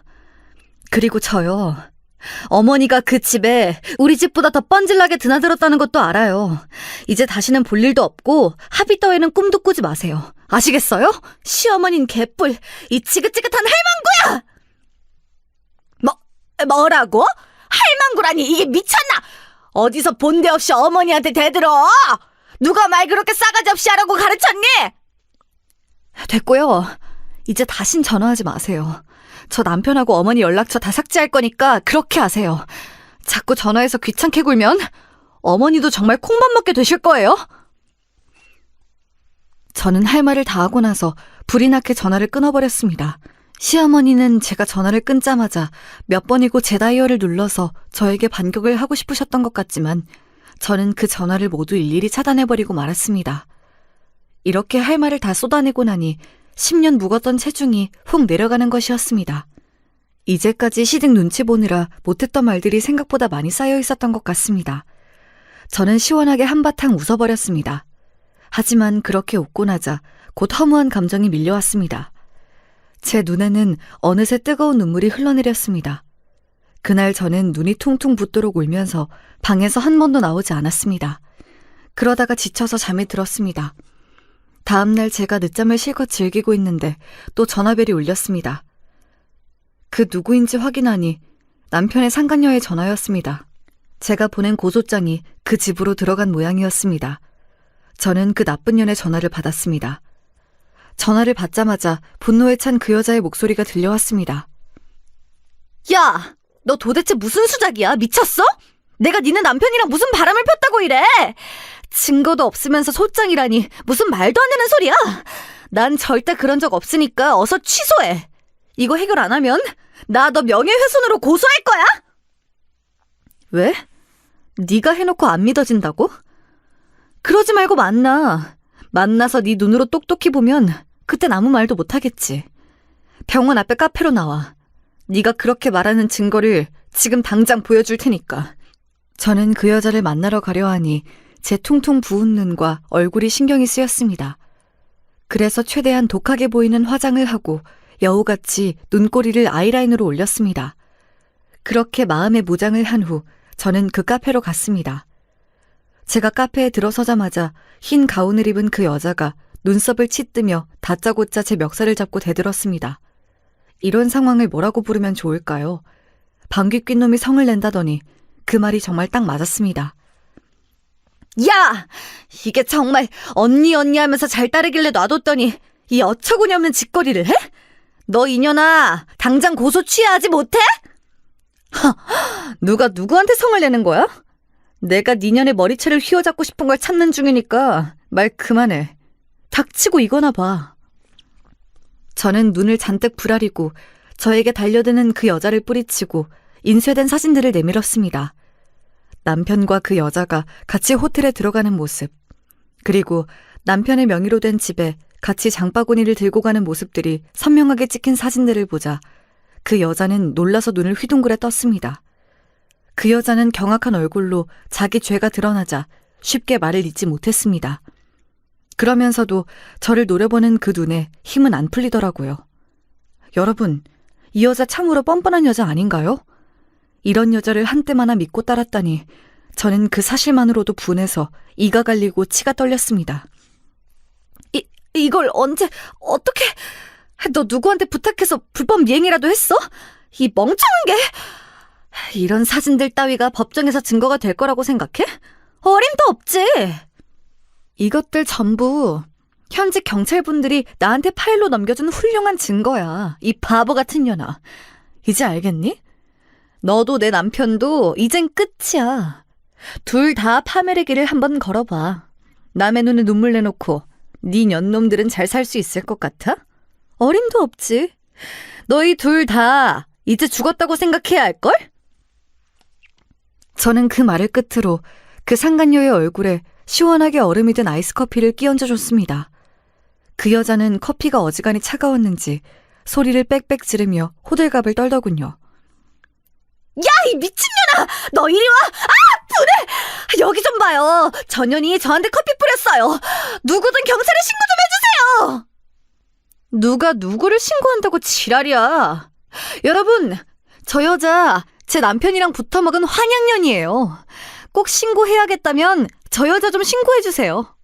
그리고 저요. 어머니가 그 집에 우리 집보다 더 뻔질나게 드나들었다는 것도 알아요. 이제 다시는 볼 일도 없고 합의 따위는 꿈도 꾸지 마세요. 아시겠어요? 시어머니는 개뿔, 이 지긋지긋한 할망구야! 뭐라고? 할망구라니 이게 미쳤나? 어디서 본데 없이 어머니한테 대들어? 누가 말 그렇게 싸가지 없이 하라고 가르쳤니? 됐고요. 이제 다신 전화하지 마세요. 저 남편하고 어머니 연락처 다 삭제할 거니까 그렇게 하세요. 자꾸 전화해서 귀찮게 굴면 어머니도 정말 콩밥 먹게 되실 거예요. 저는 할 말을 다 하고 나서 불이 나게 전화를 끊어버렸습니다. 시어머니는 제가 전화를 끊자마자 몇 번이고 제 다이얼을 눌러서 저에게 반격을 하고 싶으셨던 것 같지만 저는 그 전화를 모두 일일이 차단해버리고 말았습니다. 이렇게 할 말을 다 쏟아내고 나니 10년 묵었던 체중이 훅 내려가는 것이었습니다. 이제까지 시댁 눈치 보느라 못했던 말들이 생각보다 많이 쌓여 있었던 것 같습니다. 저는 시원하게 한바탕 웃어버렸습니다. 하지만 그렇게 웃고 나자 곧 허무한 감정이 밀려왔습니다. 제 눈에는 어느새 뜨거운 눈물이 흘러내렸습니다. 그날 저는 눈이 퉁퉁 붓도록 울면서 방에서 한 번도 나오지 않았습니다. 그러다가 지쳐서 잠에 들었습니다. 다음날 제가 늦잠을 실컷 즐기고 있는데 또 전화벨이 울렸습니다. 그 누구인지 확인하니 남편의 상간녀의 전화였습니다. 제가 보낸 고소장이 그 집으로 들어간 모양이었습니다. 저는 그 나쁜 년의 전화를 받았습니다. 전화를 받자마자 분노에 찬 그 여자의 목소리가 들려왔습니다. 야! 너 도대체 무슨 수작이야? 미쳤어? 내가 니네 남편이랑 무슨 바람을 폈다고 이래? 증거도 없으면서 소장이라니 무슨 말도 안 되는 소리야? 난 절대 그런 적 없으니까 어서 취소해. 이거 해결 안 하면 나 너 명예훼손으로 고소할 거야? 왜? 네가 해놓고 안 믿어진다고? 그러지 말고 만나. 만나서 네 눈으로 똑똑히 보면 그땐 아무 말도 못하겠지. 병원 앞에 카페로 나와. 네가 그렇게 말하는 증거를 지금 당장 보여줄 테니까. 저는 그 여자를 만나러 가려 하니 제 퉁퉁 부은 눈과 얼굴이 신경이 쓰였습니다. 그래서 최대한 독하게 보이는 화장을 하고 여우같이 눈꼬리를 아이라인으로 올렸습니다. 그렇게 마음의 무장을 한 후 저는 그 카페로 갔습니다. 제가 카페에 들어서자마자 흰 가운을 입은 그 여자가 눈썹을 치뜨며 다짜고짜 제 멱살을 잡고 대들었습니다. 이런 상황을 뭐라고 부르면 좋을까요? 방귀 낀 놈이 성을 낸다더니 그 말이 정말 딱 맞았습니다. 야! 이게 정말 언니 하면서 잘 따르길래 놔뒀더니 이 어처구니 없는 짓거리를 해? 너 이년아, 당장 고소 취하하지 못해? 누가 누구한테 성을 내는 거야? 내가 니년의 머리채를 휘어잡고 싶은 걸 찾는 중이니까 말 그만해. 닥치고 이거나 봐. 저는 눈을 잔뜩 부라리고 저에게 달려드는 그 여자를 뿌리치고 인쇄된 사진들을 내밀었습니다. 남편과 그 여자가 같이 호텔에 들어가는 모습, 그리고 남편의 명의로 된 집에 같이 장바구니를 들고 가는 모습들이 선명하게 찍힌 사진들을 보자 그 여자는 놀라서 눈을 휘둥그레 떴습니다. 그 여자는 경악한 얼굴로 자기 죄가 드러나자 쉽게 말을 잇지 못했습니다. 그러면서도 저를 노려보는 그 눈에 힘은 안 풀리더라고요. 여러분, 이 여자 참으로 뻔뻔한 여자 아닌가요? 이런 여자를 한때마나 믿고 따랐다니 저는 그 사실만으로도 분해서 이가 갈리고 치가 떨렸습니다. 이걸 언제, 어떻게, 너 누구한테 부탁해서 불법 미행이라도 했어? 이 멍청한 게! 이런 사진들 따위가 법정에서 증거가 될 거라고 생각해? 어림도 없지! 이것들 전부 현직 경찰분들이 나한테 파일로 넘겨준 훌륭한 증거야. 이 바보 같은 년아. 이제 알겠니? 너도 내 남편도 이젠 끝이야. 둘 다 파멸의 길을 한번 걸어봐. 남의 눈에 눈물 내놓고 네 년놈들은 잘 살 수 있을 것 같아? 어림도 없지. 너희 둘 다 이제 죽었다고 생각해야 할걸? 저는 그 말을 끝으로 그 상간녀의 얼굴에 시원하게 얼음이 든 아이스 커피를 끼얹어 줬습니다. 그 여자는 커피가 어지간히 차가웠는지 소리를 빽빽 지르며 호들갑을 떨더군요. 야, 이 미친년아! 너 이리 와! 아, 분해! 여기 좀 봐요. 저 년이 저한테 커피 뿌렸어요. 누구든 경찰에 신고 좀 해주세요! 누가 누구를 신고한다고 지랄이야. 여러분, 저 여자 제 남편이랑 붙어먹은 환양년이에요. 꼭 신고해야겠다면 저 여자 좀 신고해주세요.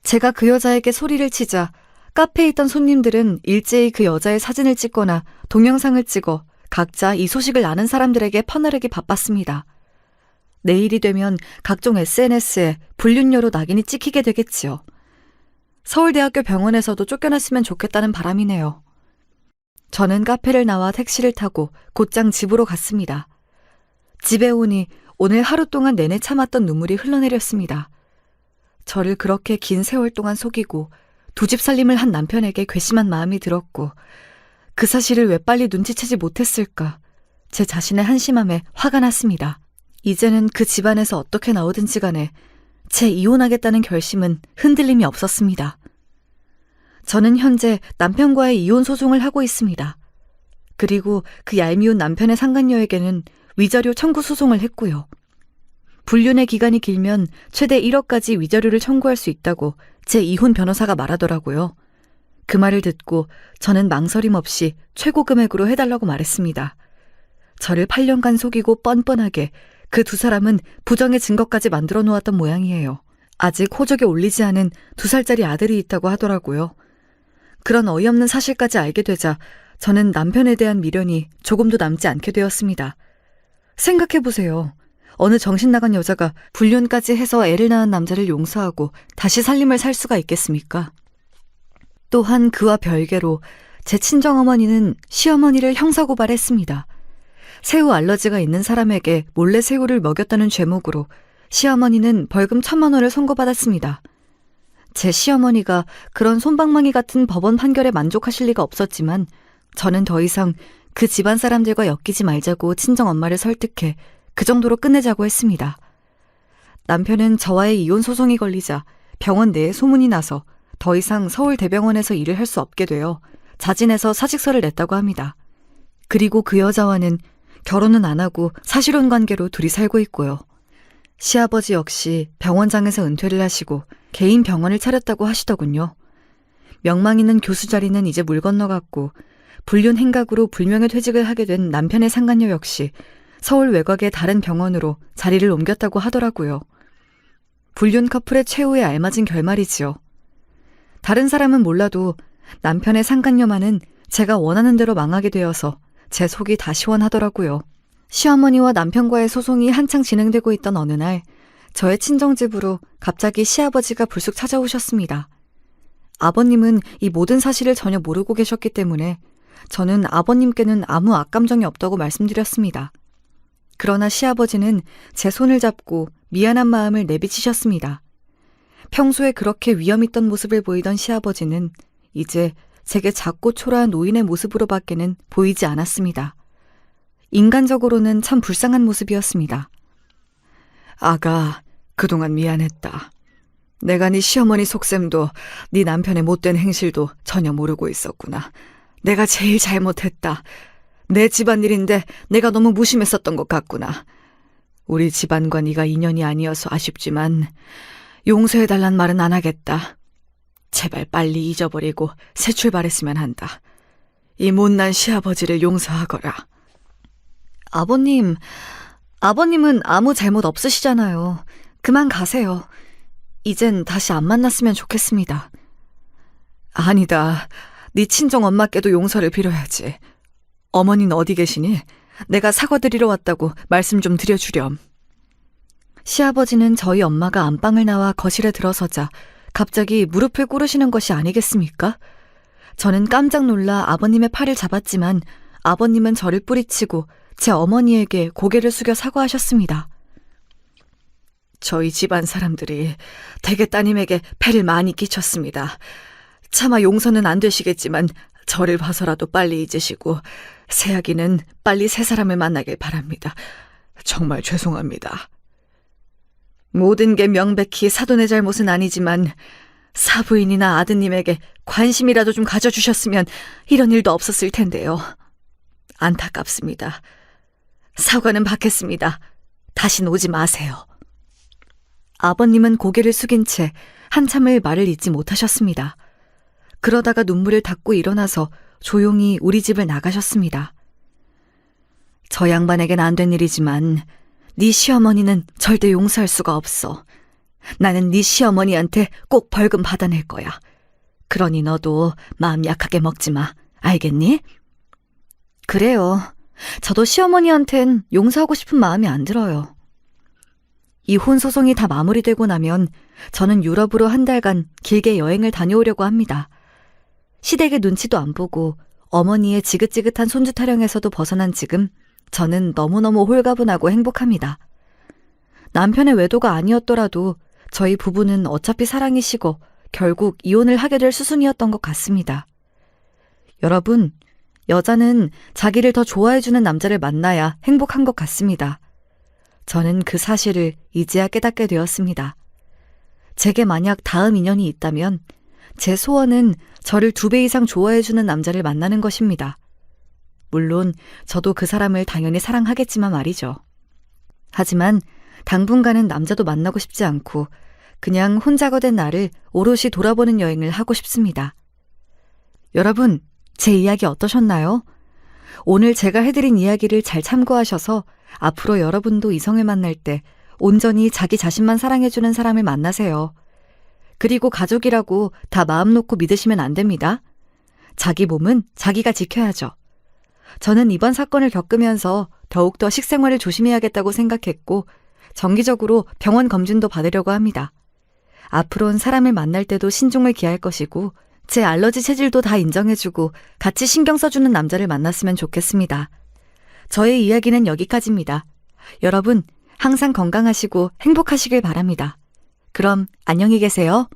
제가 그 여자에게 소리를 치자 카페에 있던 손님들은 일제히 그 여자의 사진을 찍거나 동영상을 찍어 각자 이 소식을 아는 사람들에게 퍼나르기 바빴습니다. 내일이 되면 각종 SNS에 불륜녀로 낙인이 찍히게 되겠지요. 서울대학교 병원에서도 쫓겨났으면 좋겠다는 바람이네요. 저는 카페를 나와 택시를 타고 곧장 집으로 갔습니다. 집에 오니 오늘 하루 동안 내내 참았던 눈물이 흘러내렸습니다. 저를 그렇게 긴 세월 동안 속이고 두 집 살림을 한 남편에게 괘씸한 마음이 들었고 그 사실을 왜 빨리 눈치채지 못했을까 제 자신의 한심함에 화가 났습니다. 이제는 그 집안에서 어떻게 나오든지 간에 제 이혼하겠다는 결심은 흔들림이 없었습니다. 저는 현재 남편과의 이혼 소송을 하고 있습니다. 그리고 그 얄미운 남편의 상간녀에게는 위자료 청구 소송을 했고요. 불륜의 기간이 길면 최대 1억까지 위자료를 청구할 수 있다고 제 이혼 변호사가 말하더라고요. 그 말을 듣고 저는 망설임 없이 최고 금액으로 해달라고 말했습니다. 저를 8년간 속이고 뻔뻔하게 그 두 사람은 부정의 증거까지 만들어 놓았던 모양이에요. 아직 호적에 올리지 않은 2살짜리 아들이 있다고 하더라고요. 그런 어이없는 사실까지 알게 되자 저는 남편에 대한 미련이 조금도 남지 않게 되었습니다. 생각해보세요. 어느 정신 나간 여자가 불륜까지 해서 애를 낳은 남자를 용서하고 다시 살림을 살 수가 있겠습니까? 또한 그와 별개로 제 친정어머니는 시어머니를 형사고발했습니다. 새우 알러지가 있는 사람에게 몰래 새우를 먹였다는 죄목으로 시어머니는 벌금 1,000만 원을 선고받았습니다. 제 시어머니가 그런 솜방망이 같은 법원 판결에 만족하실 리가 없었지만 저는 더 이상 그 집안 사람들과 엮이지 말자고 친정엄마를 설득해 그 정도로 끝내자고 했습니다. 남편은 저와의 이혼 소송이 걸리자 병원 내에 소문이 나서 더 이상 서울대병원에서 일을 할 수 없게 되어 자진해서 사직서를 냈다고 합니다. 그리고 그 여자와는 결혼은 안 하고 사실혼 관계로 둘이 살고 있고요. 시아버지 역시 병원장에서 은퇴를 하시고 개인 병원을 차렸다고 하시더군요. 명망 있는 교수 자리는 이제 물 건너갔고 불륜 행각으로 불명예 퇴직을 하게 된 남편의 상간녀 역시 서울 외곽의 다른 병원으로 자리를 옮겼다고 하더라고요. 불륜 커플의 최후에 알맞은 결말이지요. 다른 사람은 몰라도 남편의 상간녀만은 제가 원하는 대로 망하게 되어서 제 속이 다 시원하더라고요. 시어머니와 남편과의 소송이 한창 진행되고 있던 어느 날 저의 친정집으로 갑자기 시아버지가 불쑥 찾아오셨습니다. 아버님은 이 모든 사실을 전혀 모르고 계셨기 때문에 저는 아버님께는 아무 악감정이 없다고 말씀드렸습니다. 그러나 시아버지는 제 손을 잡고 미안한 마음을 내비치셨습니다. 평소에 그렇게 위험 있던 모습을 보이던 시아버지는 이제 제게 작고 초라한 노인의 모습으로밖에는 보이지 않았습니다. 인간적으로는 참 불쌍한 모습이었습니다. 아가, 그동안 미안했다. 내가 네 시어머니 속셈도 네 남편의 못된 행실도 전혀 모르고 있었구나. 내가 제일 잘못했다. 내 집안일인데 내가 너무 무심했었던 것 같구나. 우리 집안과 네가 인연이 아니어서 아쉽지만 용서해달란 말은 안 하겠다. 제발 빨리 잊어버리고 새 출발했으면 한다. 이 못난 시아버지를 용서하거라. 아버님은 아무 잘못 없으시잖아요. 그만 가세요. 이젠 다시 안 만났으면 좋겠습니다. 아니다. 네 친정 엄마께도 용서를 빌어야지. 어머니는 어디 계시니? 내가 사과드리러 왔다고 말씀 좀 드려주렴. 시아버지는 저희 엄마가 안방을 나와 거실에 들어서자 갑자기 무릎을 꿇으시는 것이 아니겠습니까? 저는 깜짝 놀라 아버님의 팔을 잡았지만 아버님은 저를 뿌리치고 제 어머니에게 고개를 숙여 사과하셨습니다. 저희 집안 사람들이 대개 따님에게 폐를 많이 끼쳤습니다. 차마 용서는 안 되시겠지만 저를 봐서라도 빨리 잊으시고 새아기는 빨리 새 사람을 만나길 바랍니다. 정말 죄송합니다. 모든 게 명백히 사돈의 잘못은 아니지만 사부인이나 아드님에게 관심이라도 좀 가져주셨으면 이런 일도 없었을 텐데요. 안타깝습니다. 사과는 받겠습니다. 다신 오지 마세요. 아버님은 고개를 숙인 채 한참을 말을 잇지 못하셨습니다. 그러다가 눈물을 닦고 일어나서 조용히 우리 집을 나가셨습니다. 저 양반에겐 안 된 일이지만 네 시어머니는 절대 용서할 수가 없어. 나는 네 시어머니한테 꼭 벌금 받아낼 거야. 그러니 너도 마음 약하게 먹지 마. 알겠니? 그래요. 저도 시어머니한텐 용서하고 싶은 마음이 안 들어요. 이혼 소송이 다 마무리되고 나면 저는 유럽으로 한 달간 길게 여행을 다녀오려고 합니다. 시댁의 눈치도 안 보고 어머니의 지긋지긋한 손주 타령에서도 벗어난 지금 저는 너무너무 홀가분하고 행복합니다. 남편의 외도가 아니었더라도 저희 부부는 어차피 사랑이 식어 결국 이혼을 하게 될 수순이었던 것 같습니다. 여러분, 여자는 자기를 더 좋아해주는 남자를 만나야 행복한 것 같습니다. 저는 그 사실을 이제야 깨닫게 되었습니다. 제게 만약 다음 인연이 있다면 제 소원은 저를 2배 이상 좋아해주는 남자를 만나는 것입니다. 물론 저도 그 사람을 당연히 사랑하겠지만 말이죠. 하지만 당분간은 남자도 만나고 싶지 않고 그냥 혼자가 된 나를 오롯이 돌아보는 여행을 하고 싶습니다. 여러분, 제 이야기 어떠셨나요? 오늘 제가 해드린 이야기를 잘 참고하셔서 앞으로 여러분도 이성을 만날 때 온전히 자기 자신만 사랑해주는 사람을 만나세요. 그리고 가족이라고 다 마음 놓고 믿으시면 안 됩니다. 자기 몸은 자기가 지켜야죠. 저는 이번 사건을 겪으면서 더욱더 식생활을 조심해야겠다고 생각했고 정기적으로 병원 검진도 받으려고 합니다. 앞으로는 사람을 만날 때도 신중을 기할 것이고 제 알러지 체질도 다 인정해주고 같이 신경 써주는 남자를 만났으면 좋겠습니다. 저의 이야기는 여기까지입니다. 여러분, 항상 건강하시고 행복하시길 바랍니다. 그럼 안녕히 계세요.